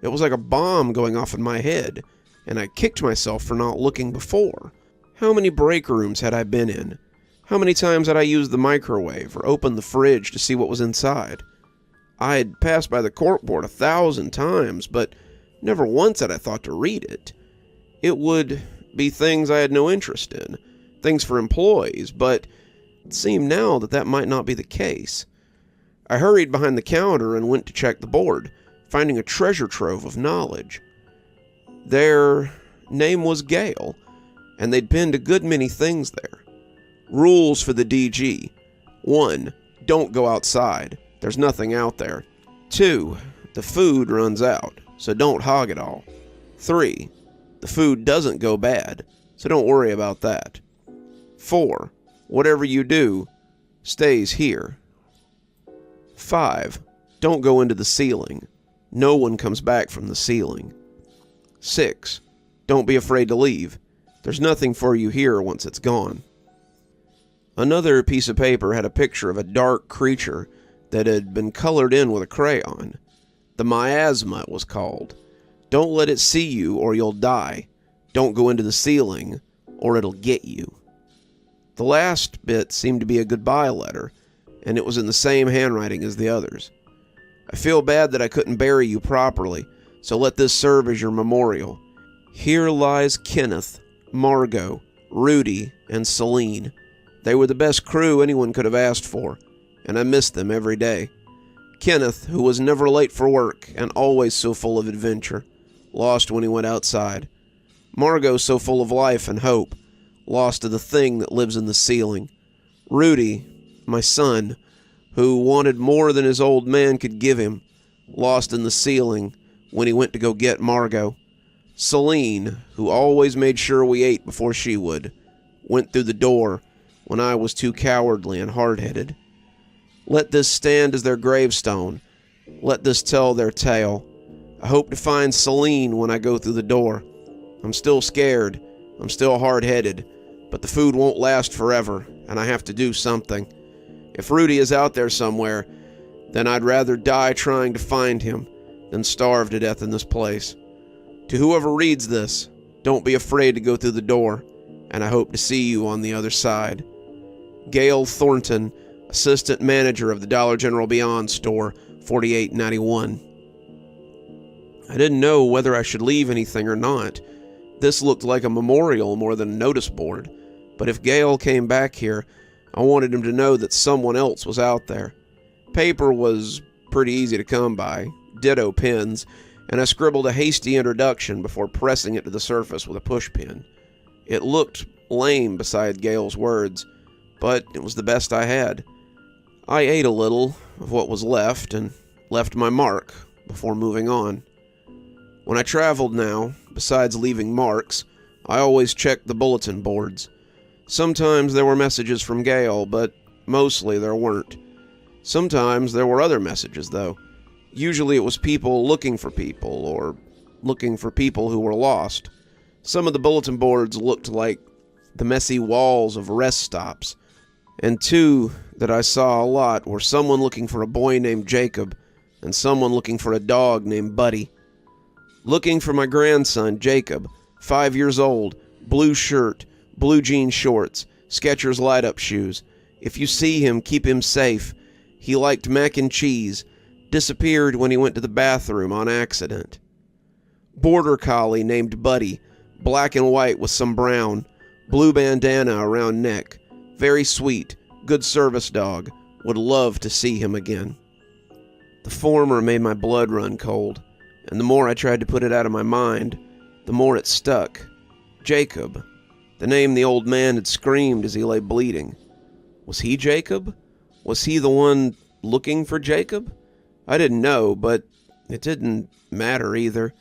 It was like a bomb going off in my head, and I kicked myself for not looking before. How many break rooms had I been in? How many times had I used the microwave or opened the fridge to see what was inside? I had passed by the corkboard 1,000 times, but never once had I thought to read it. It would be things I had no interest in, things for employees, but it seemed now that that might not be the case. I hurried behind the counter and went to check the board, finding a treasure trove of knowledge. Their name was Gale, and they'd pinned a good many things there. Rules for the DG. 1. Don't go outside. There's nothing out there. 2. The food runs out, so don't hog it all. 3. The food doesn't go bad, so don't worry about that. 4. Whatever you do, stays here. 5. Don't go into the ceiling. No one comes back from the ceiling. 6. Don't be afraid to leave. There's nothing for you here once it's gone. Another piece of paper had a picture of a dark creature that had been colored in with a crayon. The miasma, it was called. Don't let it see you or you'll die. Don't go into the ceiling or it'll get you. The last bit seemed to be a goodbye letter, and it was in the same handwriting as the others. I feel bad that I couldn't bury you properly, so let this serve as your memorial. Here lies Kenneth, Margot, Rudy, and Celine. They were the best crew anyone could have asked for, and I miss them every day. Kenneth, who was never late for work and always so full of adventure, lost when he went outside. Margot, so full of life and hope, lost to the thing that lives in the ceiling. Rudy, my son, who wanted more than his old man could give him, lost in the ceiling when he went to go get Margot. Celine, who always made sure we ate before she would, went through the door when I was too cowardly and hard-headed. Let this stand as their gravestone. Let this tell their tale. I hope to find Celine when I go through the door. I'm still scared. I'm still hard-headed. But the food won't last forever, and I have to do something. If Rudy is out there somewhere, then I'd rather die trying to find him than starve to death in this place. To whoever reads this, don't be afraid to go through the door, and I hope to see you on the other side. Gail Thornton, Assistant Manager of the Dollar General Beyond Store, 4891. I didn't know whether I should leave anything or not. This looked like a memorial more than a notice board, but if Gail came back here, I wanted him to know that someone else was out there. Paper was pretty easy to come by, ditto pens, and I scribbled a hasty introduction before pressing it to the surface with a pushpin. It looked lame beside Gail's words, but it was the best I had. I ate a little of what was left and left my mark before moving on. When I traveled now, besides leaving marks, I always checked the bulletin boards. Sometimes there were messages from Gail, but mostly there weren't. Sometimes there were other messages, though. Usually it was people looking for people, or looking for people who were lost. Some of the bulletin boards looked like the messy walls of rest stops, and two that I saw a lot were someone looking for a boy named Jacob, and someone looking for a dog named Buddy. Looking for my grandson, Jacob, 5 years old, blue shirt, blue jean shorts, Skechers light-up shoes. If you see him, keep him safe. He liked mac and cheese. Disappeared when he went to the bathroom on accident. Border collie named Buddy, black and white with some brown, blue bandana around neck. Very sweet, good service dog. Would love to see him again. The former made my blood run cold, and the more I tried to put it out of my mind, the more it stuck. Jacob. The name the old man had screamed as he lay bleeding. Was he Jacob? Was he the one looking for Jacob? I didn't know, but it didn't matter either.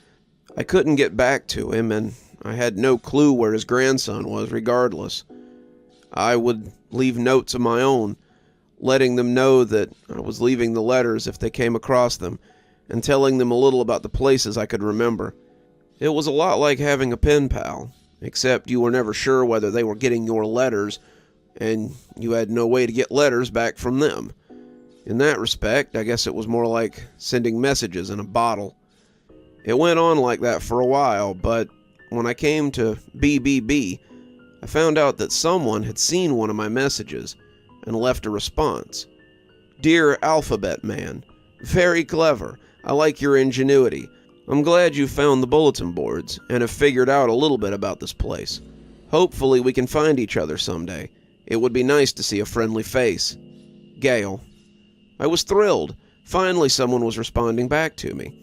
I couldn't get back to him, and I had no clue where his grandson was regardless. I would leave notes of my own, letting them know that I was leaving the letters if they came across them, and telling them a little about the places I could remember. It was a lot like having a pen pal, except you were never sure whether they were getting your letters, and you had no way to get letters back from them. In that respect, I guess it was more like sending messages in a bottle. It went on like that for a while, but when I came to BBB, I found out that someone had seen one of my messages and left a response. Dear Alphabet Man, very clever. I like your ingenuity. I'm glad you found the bulletin boards and have figured out a little bit about this place. Hopefully we can find each other someday. It would be nice to see a friendly face. Gail. I was thrilled. Finally someone was responding back to me.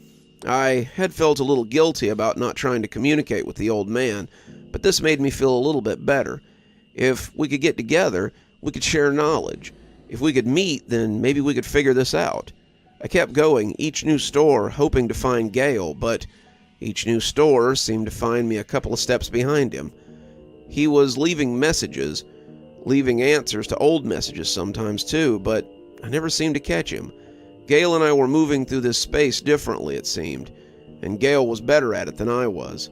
I had felt a little guilty about not trying to communicate with the old man, but this made me feel a little bit better. If we could get together, we could share knowledge. If we could meet, then maybe we could figure this out. I kept going, each new store hoping to find Gail, but each new store seemed to find me a couple of steps behind him. He was leaving messages, leaving answers to old messages sometimes too, but I never seemed to catch him. Gail and I were moving through this space differently, it seemed, and Gail was better at it than I was.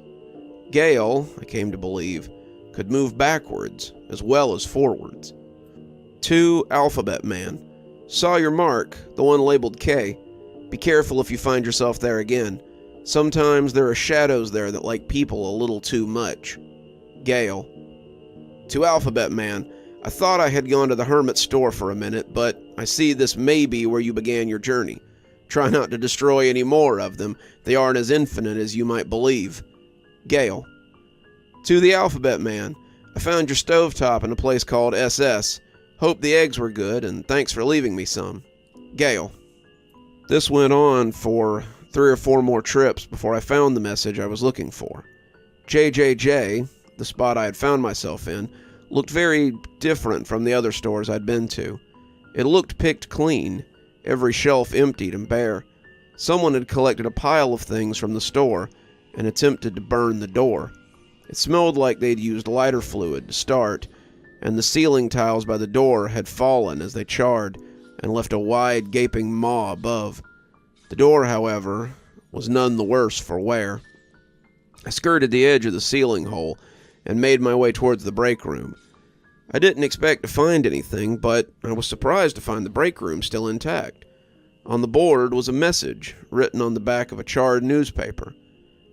Gail, I came to believe, could move backwards as well as forwards. To Alphabet Man. Saw your mark, the one labeled K. Be careful if you find yourself there again. Sometimes there are shadows there that like people a little too much. Gail. To Alphabet Man. I thought I had gone to the hermit store for a minute, but I see this may be where you began your journey. Try not to destroy any more of them. They aren't as infinite as you might believe. Gail. To the Alphabet Man. I found your stovetop in a place called SS. Hope the eggs were good, and thanks for leaving me some. Gail. This went on for 3 or 4 more trips before I found the message I was looking for. JJJ, the spot I had found myself in, looked very different from the other stores I'd been to. It looked picked clean, every shelf emptied and bare. Someone had collected a pile of things from the store and attempted to burn the door. It smelled like they'd used lighter fluid to start, and the ceiling tiles by the door had fallen as they charred and left a wide, gaping maw above. The door, however, was none the worse for wear. I skirted the edge of the ceiling hole and made my way towards the break room. I didn't expect to find anything, but I was surprised to find the break room still intact. On the board was a message written on the back of a charred newspaper.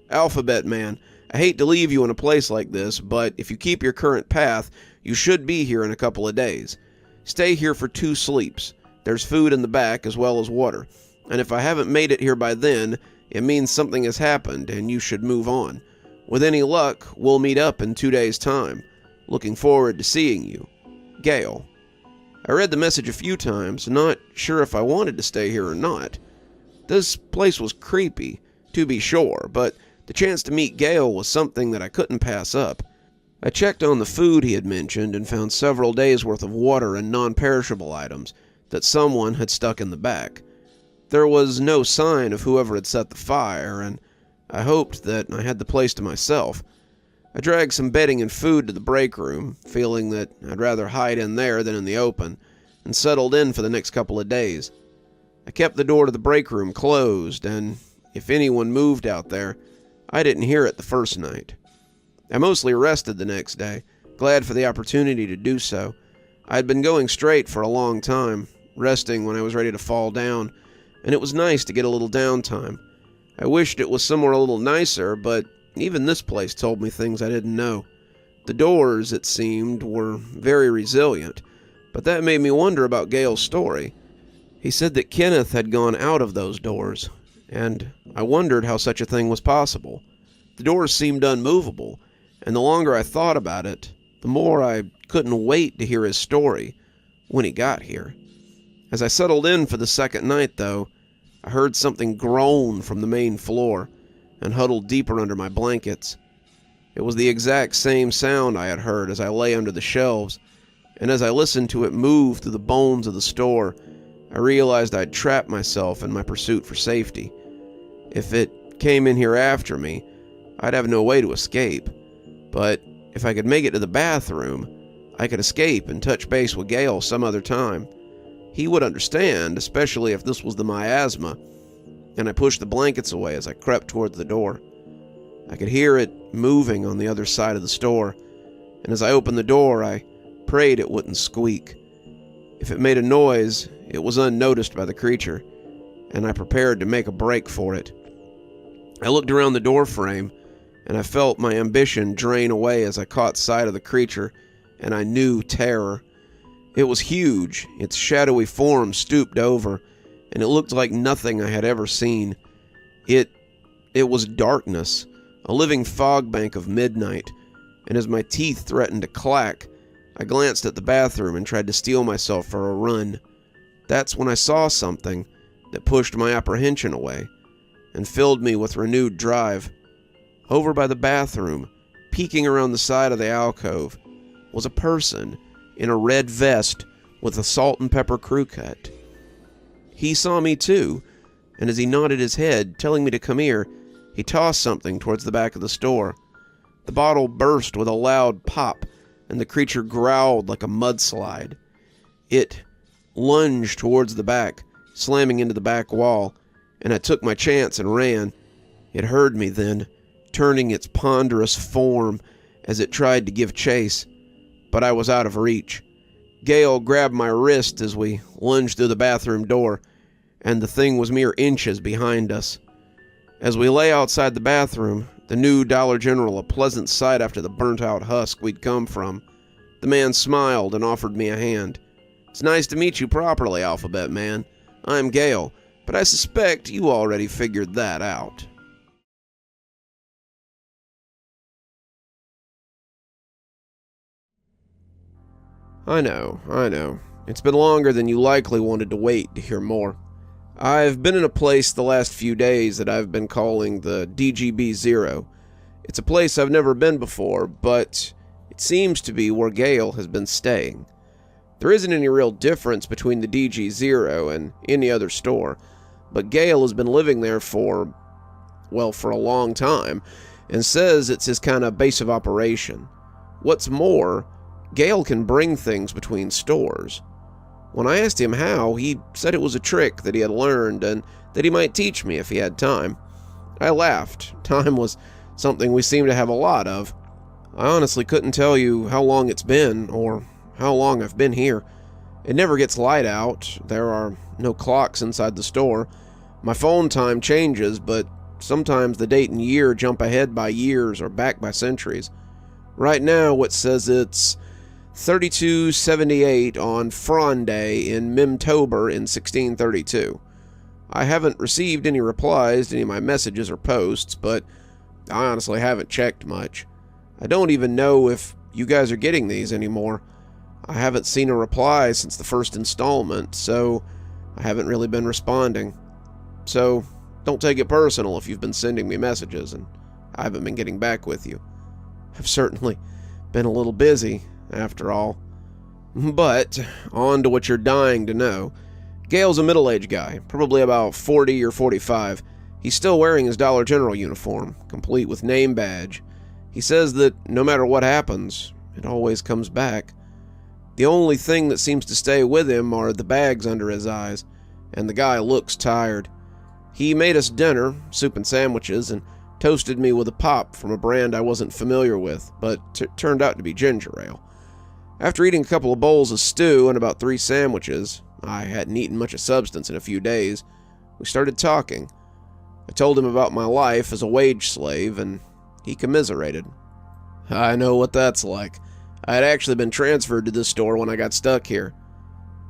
"Alphabet Man, I hate to leave you in a place like this, but if you keep your current path, you should be here in a couple of days. Stay here for 2 sleeps. There's food in the back as well as water. And if I haven't made it here by then, it means something has happened and you should move on. With any luck, we'll meet up in 2 days' time. Looking forward to seeing you. Gail." I read the message a few times, not sure if I wanted to stay here or not. This place was creepy, to be sure, but the chance to meet Gail was something that I couldn't pass up. I checked on the food he had mentioned and found several days' worth of water and non-perishable items that someone had stuck in the back. There was no sign of whoever had set the fire, and I hoped that I had the place to myself. I dragged some bedding and food to the break room, feeling that I'd rather hide in there than in the open, and settled in for the next couple of days. I kept the door to the break room closed, and if anyone moved out there, I didn't hear it the first night. I mostly rested the next day, glad for the opportunity to do so. I had been going straight for a long time, resting when I was ready to fall down, and it was nice to get a little downtime. I wished it was somewhere a little nicer, but even this place told me things I didn't know. The doors, it seemed, were very resilient, but that made me wonder about Gail's story. He said that Kenneth had gone out of those doors, and I wondered how such a thing was possible. The doors seemed unmovable, and the longer I thought about it, the more I couldn't wait to hear his story when he got here. As I settled in for the second night, though, I heard something groan from the main floor and huddled deeper under my blankets. It was the exact same sound I had heard as I lay under the shelves, and as I listened to it move through the bones of the store, I realized I'd trapped myself in my pursuit for safety. If it came in here after me, I'd have no way to escape, but if I could make it to the bathroom, I could escape and touch base with Gail some other time. He would understand, especially if this was the miasma, and I pushed the blankets away as I crept towards the door. I could hear it moving on the other side of the store, and as I opened the door, I prayed it wouldn't squeak. If it made a noise, it was unnoticed by the creature, and I prepared to make a break for it. I looked around the door frame, and I felt my ambition drain away as I caught sight of the creature, and I knew terror. It was huge, its shadowy form stooped over, and it looked like nothing I had ever seen. It was darkness, a living fog bank of midnight, and as my teeth threatened to clack, I glanced at the bathroom and tried to steel myself for a run. That's when I saw something that pushed my apprehension away and filled me with renewed drive. Over by the bathroom, peeking around the side of the alcove, was a person in a red vest with a salt and pepper crew cut. He saw me too, and as he nodded his head, telling me to come here, he tossed something towards the back of the store. The bottle burst with a loud pop, and the creature growled like a mudslide. It lunged towards the back, slamming into the back wall, and I took my chance and ran. It heard me then, turning its ponderous form as it tried to give chase, but I was out of reach. Gail grabbed my wrist as we lunged through the bathroom door, and the thing was mere inches behind us. As we lay outside the bathroom, the new Dollar General a pleasant sight after the burnt-out husk we'd come from, the man smiled and offered me a hand. "It's nice to meet you properly, Alphabet Man. I'm Gail, but I suspect you already figured that out." I know. It's been longer than you likely wanted to wait to hear more. I've been in a place the last few days that I've been calling the DGB-0. It's a place I've never been before, but it seems to be where Gail has been staying. There isn't any real difference between the DG-0 and any other store, but Gail has been living there for well, for a long time, and says it's his kind of base of operation. What's more, Gale can bring things between stores. When I asked him how, he said it was a trick that he had learned and that he might teach me if he had time. I laughed. Time was something we seemed to have a lot of. I honestly couldn't tell you how long it's been or how long I've been here. It never gets light out. There are no clocks inside the store. My phone time changes, but sometimes the date and year jump ahead by years or back by centuries. Right now, it says it's 3278 on Fronde in Mimtober in 1632. I haven't received any replies to any of my messages or posts, but I honestly haven't checked much. I don't even know if you guys are getting these anymore. I haven't seen a reply since the first installment, so I haven't really been responding. So don't take it personal if you've been sending me messages and I haven't been getting back with you. I've certainly been a little busy, after all. But on to what you're dying to know. Gale's a middle-aged guy, probably about 40 or 45. He's still wearing his Dollar General uniform, complete with name badge. He says that no matter what happens, it always comes back. The only thing that seems to stay with him are the bags under his eyes, and the guy looks tired. He made us dinner, soup and sandwiches, and toasted me with a pop from a brand I wasn't familiar with, but turned out to be ginger ale. After eating a couple of bowls of stew and about 3 sandwiches, I hadn't eaten much of substance in a few days, we started talking. I told him about my life as a wage slave, and he commiserated. I know what that's like. I had actually been transferred to this store when I got stuck here.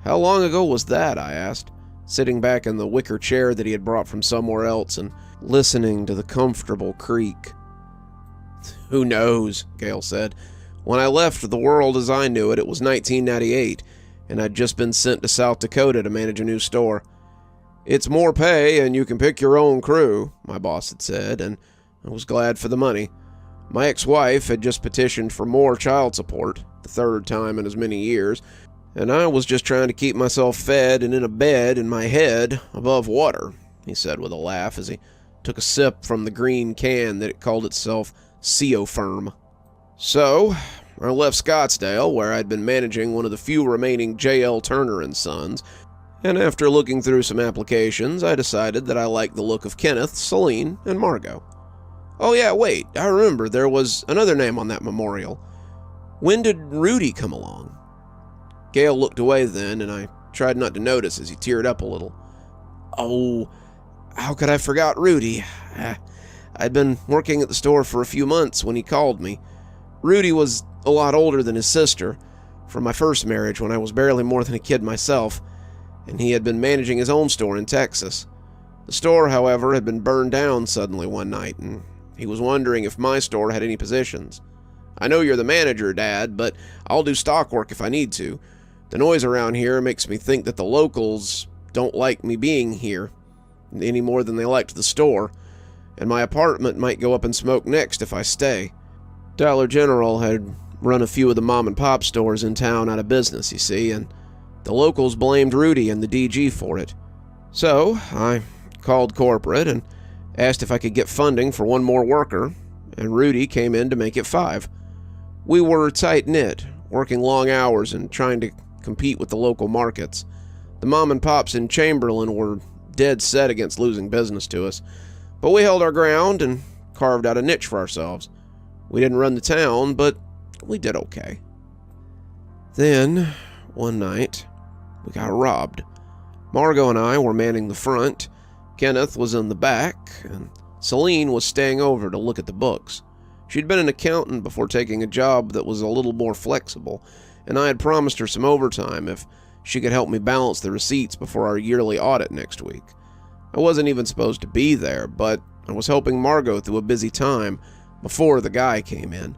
How long ago was that? I asked, sitting back in the wicker chair that he had brought from somewhere else and listening to the comfortable creak. Who knows, Gale said. When I left the world as I knew it, it was 1998, and I'd just been sent to South Dakota to manage a new store. It's more pay, and you can pick your own crew, my boss had said, and I was glad for the money. My ex-wife had just petitioned for more child support, the 3rd time in as many years, and I was just trying to keep myself fed and in a bed and my head above water, he said with a laugh as he took a sip from the green can that it called itself Firm. So, I left Scottsdale, where I'd been managing one of the few remaining J.L. Turner & Sons, and after looking through some applications, I decided that I liked the look of Kenneth, Celine, and Margot. Oh yeah, wait, I remember there was another name on that memorial. When did Rudy come along? Gale looked away then, and I tried not to notice as he teared up a little. Oh, how could I forget Rudy? I'd been working at the store for a few months when he called me. Rudy was a lot older than his sister, from my first marriage when I was barely more than a kid myself, and he had been managing his own store in Texas. The store, however, had been burned down suddenly one night, and he was wondering if my store had any positions. I know you're the manager, Dad, but I'll do stock work if I need to. The noise around here makes me think that the locals don't like me being here any more than they liked the store, and my apartment might go up in smoke next if I stay. Dollar General had run a few of the mom-and-pop stores in town out of business, you see, and the locals blamed Rudy and the DG for it. So I called corporate and asked if I could get funding for one more worker, and Rudy came in to make it 5. We were tight-knit, working long hours and trying to compete with the local markets. The mom-and-pops in Chamberlain were dead set against losing business to us, but we held our ground and carved out a niche for ourselves. We didn't run the town, but we did okay. Then, one night, we got robbed. Margot and I were manning the front, Kenneth was in the back, and Celine was staying over to look at the books. She'd been an accountant before taking a job that was a little more flexible, and I had promised her some overtime if she could help me balance the receipts before our yearly audit next week. I wasn't even supposed to be there, but I was helping Margot through a busy time before the guy came in.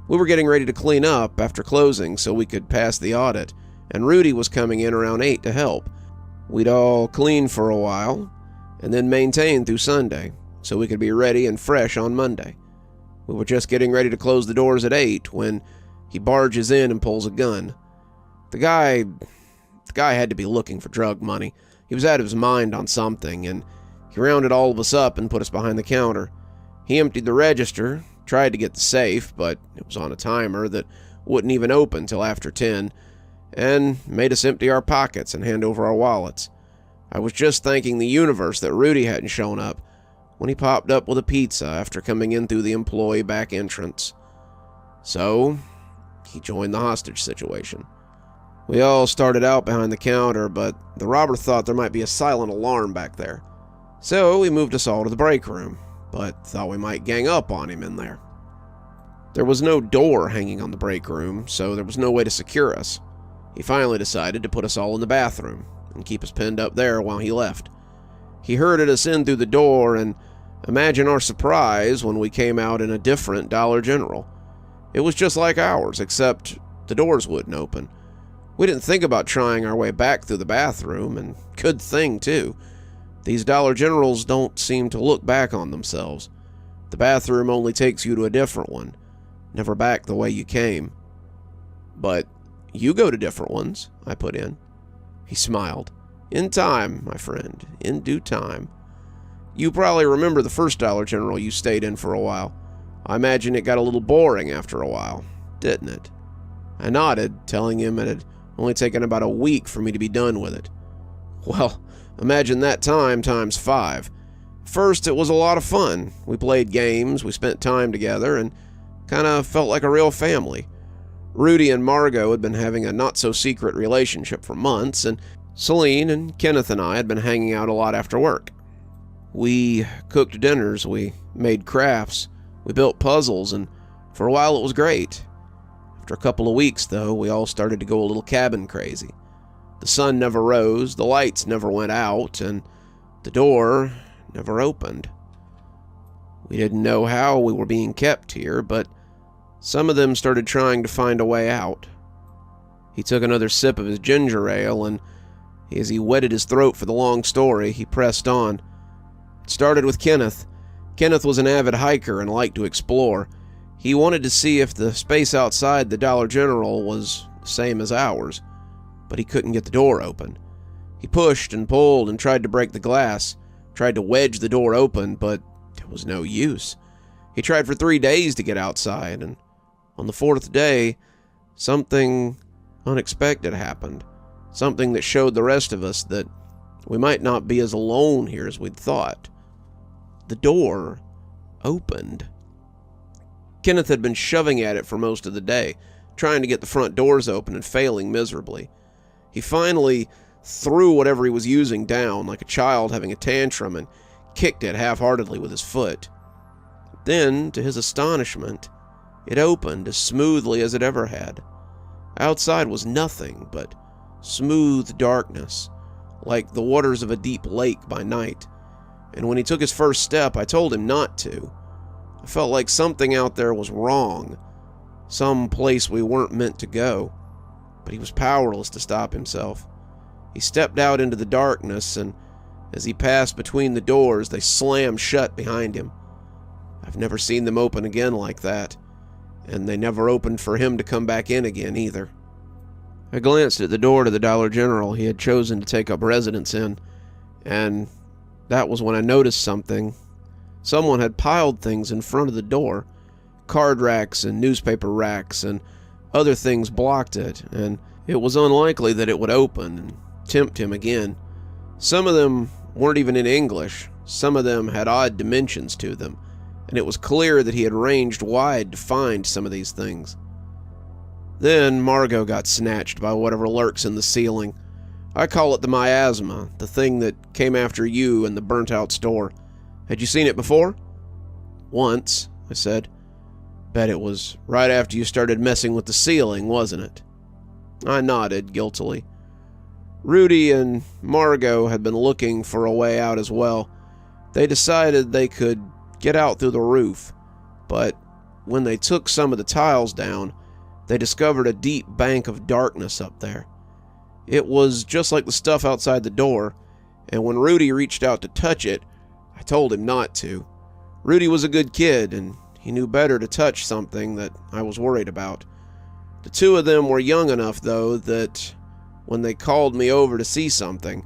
We were getting ready to clean up after closing so we could pass the audit, and Rudy was coming in around 8 to help. We'd all clean for a while, and then maintain through Sunday, so we could be ready and fresh on Monday. We were just getting ready to close the doors at 8 when he barges in and pulls a gun. The guy had to be looking for drug money. He was out of his mind on something, and He rounded all of us up and put us behind the counter. He emptied the register, tried to get the safe, but it was on a timer that wouldn't even open till after 10, and made us empty our pockets and hand over our wallets. I was just thanking the universe that Rudy hadn't shown up when he popped up with a pizza after coming in through the employee back entrance. So, he joined the hostage situation. We all started out behind the counter, but the robber thought there might be a silent alarm back there. So he moved us all to the break room, but thought we might gang up on him in there. There was no door hanging on the break room, so there was no way to secure us. He finally decided to put us all in the bathroom and keep us pinned up there while he left. He herded us in through the door, and imagine our surprise when we came out in a different Dollar General. It was just like ours, except the doors wouldn't open. We didn't think about trying our way back through the bathroom, and good thing, too. These Dollar Generals don't seem to look back on themselves. The bathroom only takes you to a different one, never back the way you came. But you go to different ones, I put in. He smiled. In time, my friend, in due time. You probably remember the first Dollar General you stayed in for a while. I imagine it got a little boring after a while, didn't it? I nodded, telling him it had only taken about a week for me to be done with it. Well, imagine that time times 5. First, it was a lot of fun. We played games, we spent time together, and kind of felt like a real family. Rudy and Margot had been having a not-so-secret relationship for months, and Celine and Kenneth and I had been hanging out a lot after work. We cooked dinners, we made crafts, we built puzzles, and for a while it was great. After a couple of weeks, though, we all started to go a little cabin crazy. The sun never rose, the lights never went out, and the door never opened. We didn't know how we were being kept here, but some of them started trying to find a way out. He took another sip of his ginger ale, and as he wetted his throat for the long story, he pressed on. It started with Kenneth. Kenneth was an avid hiker and liked to explore. He wanted to see if the space outside the Dollar General was the same as ours, but he couldn't get the door open. He pushed and pulled and tried to break the glass, tried to wedge the door open, but it was no use. He tried for 3 days to get outside, and on the 4th day, something unexpected happened. Something that showed the rest of us that we might not be as alone here as we'd thought. The door opened. Kenneth had been shoving at it for most of the day, trying to get the front doors open and failing miserably. He finally threw whatever he was using down like a child having a tantrum and kicked it half-heartedly with his foot. Then, to his astonishment, it opened as smoothly as it ever had. Outside was nothing but smooth darkness, like the waters of a deep lake by night. And when he took his first step, I told him not to. I felt like something out there was wrong, some place we weren't meant to go. But he was powerless to stop himself. He stepped out into the darkness, and as he passed between the doors, they slammed shut behind him. I've never seen them open again like that, and they never opened for him to come back in again either. I glanced at the door to the Dollar General he had chosen to take up residence in, and that was when I noticed something. Someone had piled things in front of the door. Card racks and newspaper racks and other things blocked it, and it was unlikely that it would open and tempt him again. Some of them weren't even in English. Some of them had odd dimensions to them, and it was clear that he had ranged wide to find some of these things. Then Margot got snatched by whatever lurks in the ceiling. I call it the miasma, the thing that came after you in the burnt-out store. Had you seen it before? Once, I said. Bet it was right after you started messing with the ceiling, wasn't it? I nodded guiltily. Rudy and Margot had been looking for a way out as well. They decided they could get out through the roof, but when they took some of the tiles down, they discovered a deep bank of darkness up there. It was just like the stuff outside the door, and when Rudy reached out to touch it, I told him not to. Rudy was a good kid, and he knew better to touch something that I was worried about. The two of them were young enough, though, that when they called me over to see something,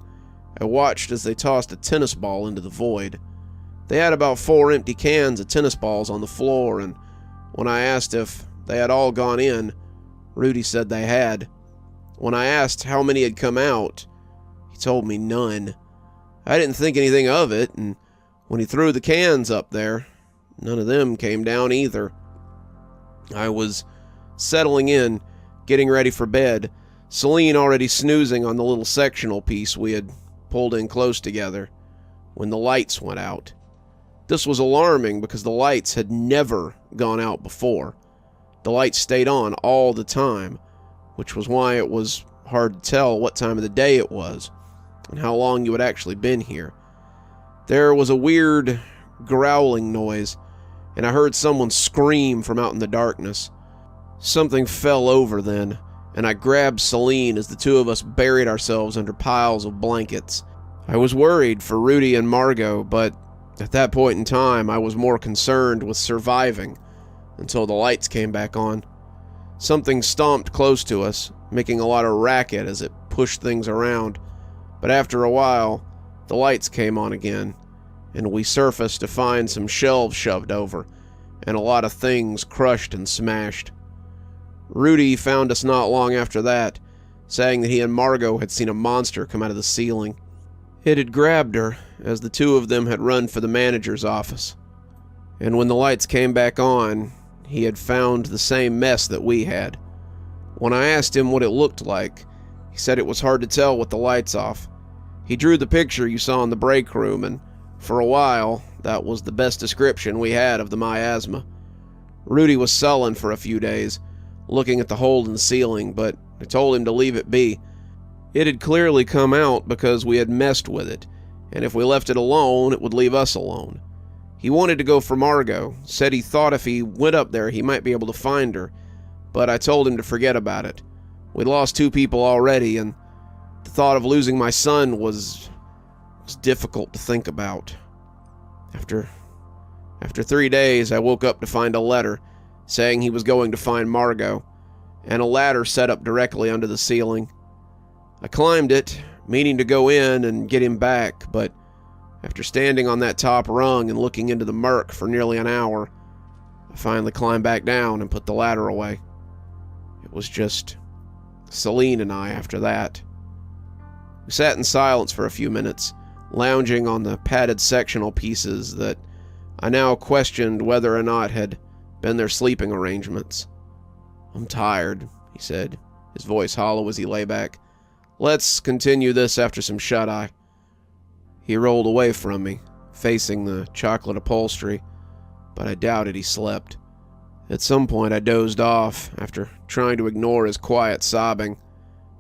I watched as they tossed a tennis ball into the void. They had about 4 empty cans of tennis balls on the floor, and when I asked if they had all gone in, Rudy said they had. When I asked how many had come out, he told me none. I didn't think anything of it, and when he threw the cans up there, none of them came down either. I was settling in, getting ready for bed, Celine already snoozing on the little sectional piece we had pulled in close together, when the lights went out. This was alarming because the lights had never gone out before. The lights stayed on all the time, which was why it was hard to tell what time of the day it was and how long you had actually been here. There was a weird growling noise, and I heard someone scream from out in the darkness. Something fell over then, and I grabbed Celine as the two of us buried ourselves under piles of blankets. I was worried for Rudy and Margot, but at that point in time, I was more concerned with surviving until the lights came back on. Something stomped close to us, making a lot of racket as it pushed things around, but after a while, the lights came on again, and we surfaced to find some shelves shoved over, and a lot of things crushed and smashed. Rudy found us not long after that, saying that he and Margot had seen a monster come out of the ceiling. It had grabbed her, as the two of them had run for the manager's office. And when the lights came back on, he had found the same mess that we had. When I asked him what it looked like, he said it was hard to tell with the lights off. He drew the picture you saw in the break room, and for a while, that was the best description we had of the miasma. Rudy was sullen for a few days, looking at the hole in the ceiling, but I told him to leave it be. It had clearly come out because we had messed with it, and if we left it alone, it would leave us alone. He wanted to go for Margot, said he thought if he went up there he might be able to find her, but I told him to forget about it. We'd lost 2 people already, and the thought of losing my son was difficult to think about. After 3 days, I woke up to find a letter saying he was going to find Margot, and a ladder set up directly under the ceiling. I climbed it, meaning to go in and get him back, but after standing on that top rung and looking into the murk for nearly an hour, I finally climbed back down and put the ladder away. It was just Celine and I after that. We sat in silence for a few minutes, lounging on the padded sectional pieces that I now questioned whether or not had been their sleeping arrangements. "I'm tired," he said, his voice hollow as he lay back. "Let's continue this after some shut-eye." He rolled away from me, facing the chocolate upholstery, but I doubted he slept. At some point I dozed off after trying to ignore his quiet sobbing,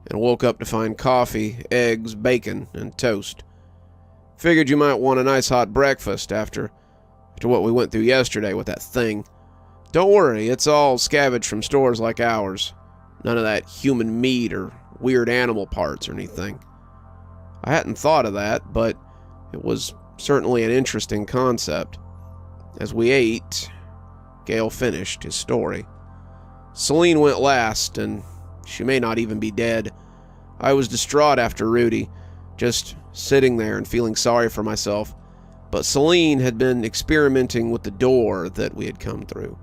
and woke up to find coffee, eggs, bacon, and toast. Figured you might want a nice hot breakfast after what we went through yesterday with that thing. Don't worry, it's all scavenged from stores like ours. None of that human meat or weird animal parts or anything. I hadn't thought of that, but it was certainly an interesting concept. As we ate, Gale finished his story. Celine went last, and she may not even be dead. I was distraught after Rudy, just sitting there and feeling sorry for myself. But Celine had been experimenting with the door that we had come through.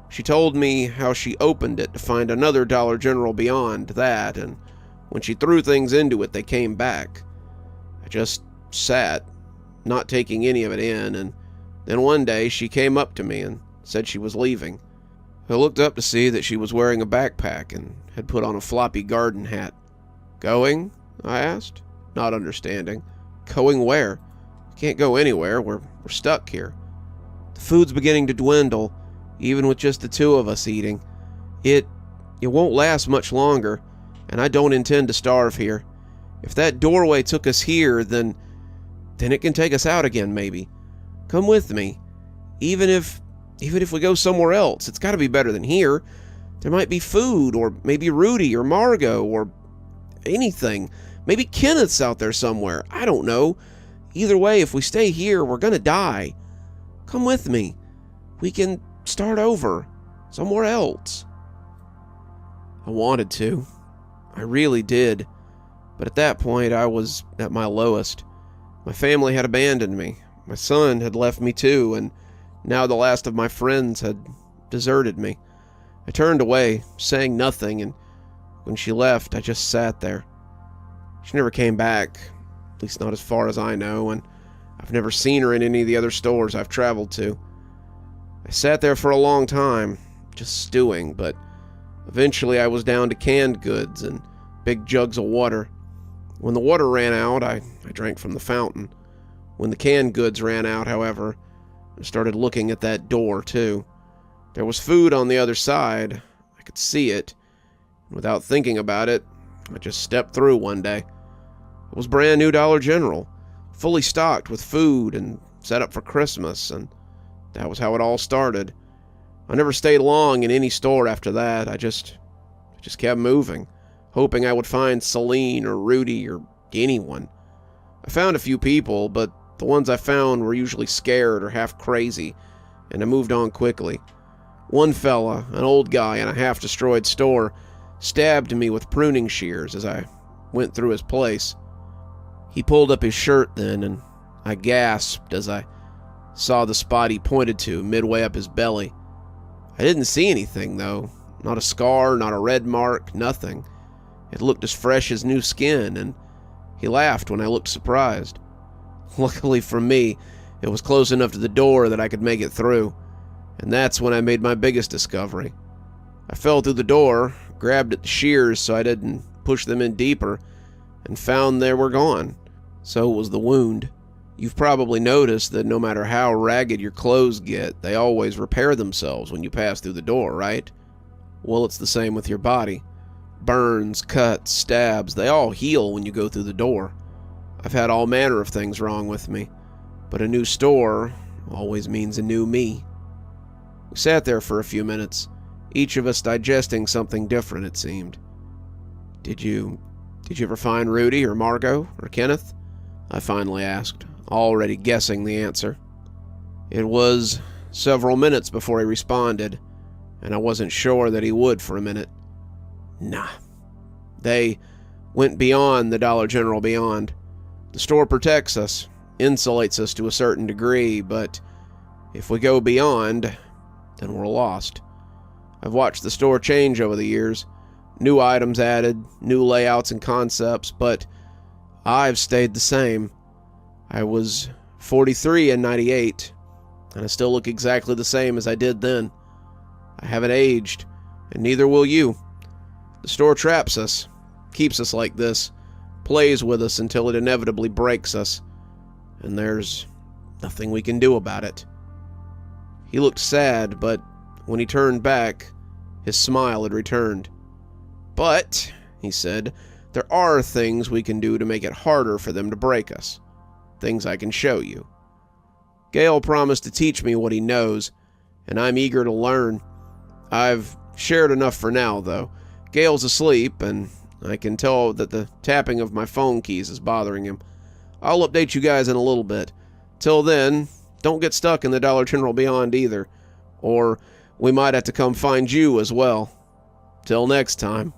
She told me how she opened it to find another Dollar General beyond that, and when she threw things into it, they came back. I just sat, not taking any of it in, and then one day she came up to me and said she was leaving. I looked up to see that she was wearing a backpack and had put on a floppy garden hat. "Going?" I asked, not understanding. "Going where? Can't go anywhere. We're stuck here. The food's beginning to dwindle, even with just the 2 of us eating. It won't last much longer, and I don't intend to starve here. If that doorway took us here, then it can take us out again, maybe. Come with me. Even if we go somewhere else, it's got to be better than here. There might be food, or maybe Rudy or Margot, or anything. Maybe Kenneth's out there somewhere. I don't know. Either way, if we stay here, we're gonna die. Come with me. We can start over, somewhere else." I wanted to. I really did. But at that point, I was at my lowest. My family had abandoned me. My son had left me too, and now the last of my friends had deserted me. I turned away, saying nothing, and when she left, I just sat there. She never came back, at least not as far as I know, and I've never seen her in any of the other stores I've traveled to. I sat there for a long time, just stewing, but eventually I was down to canned goods and big jugs of water. When the water ran out, I drank from the fountain. When the canned goods ran out, however, I started looking at that door, too. There was food on the other side. I could see it. Without thinking about it, I just stepped through one day. It was brand new Dollar General, fully stocked with food and set up for Christmas, and that was how it all started. I never stayed long in any store after that. I just kept moving, hoping I would find Celine or Rudy or anyone. I found a few people, but the ones I found were usually scared or half crazy, and I moved on quickly. One fella, an old guy in a half-destroyed store, stabbed me with pruning shears as I went through his place. He pulled up his shirt then, and I gasped as I saw the spot he pointed to midway up his belly. I didn't see anything, though. Not a scar, not a red mark, nothing. It looked as fresh as new skin, and he laughed when I looked surprised. Luckily for me, it was close enough to the door that I could make it through, and that's when I made my biggest discovery. I fell through the door, grabbed at the shears so I didn't push them in deeper, and found they were gone. So was the wound. You've probably noticed that no matter how ragged your clothes get, they always repair themselves when you pass through the door, right? Well, it's the same with your body. Burns, cuts, stabs, they all heal when you go through the door. I've had all manner of things wrong with me, but a new store always means a new me. We sat there for a few minutes, each of us digesting something different, it seemed. Did you ever find Rudy or Margot or Kenneth? I finally asked, already guessing the answer. It was several minutes before he responded, and I wasn't sure that he would for a minute. Nah. They went beyond the Dollar General beyond. The store protects us, insulates us to a certain degree, but if we go beyond, then we're lost. I've watched the store change over the years. New items added, new layouts and concepts, but I've stayed the same. I was 43 in '98, and I still look exactly the same as I did then. I haven't aged, and neither will you. The store traps us, keeps us like this, plays with us until it inevitably breaks us, and there's nothing we can do about it. He looked sad, but when he turned back, his smile had returned. But, he said, there are things we can do to make it harder for them to break us. Things I can show you. Gale promised to teach me what he knows, and I'm eager to learn. I've shared enough for now, though. Gale's asleep, and I can tell that the tapping of my phone keys is bothering him. I'll update you guys in a little bit. Till then, don't get stuck in the Dollar General beyond either, or we might have to come find you as well. Till next time.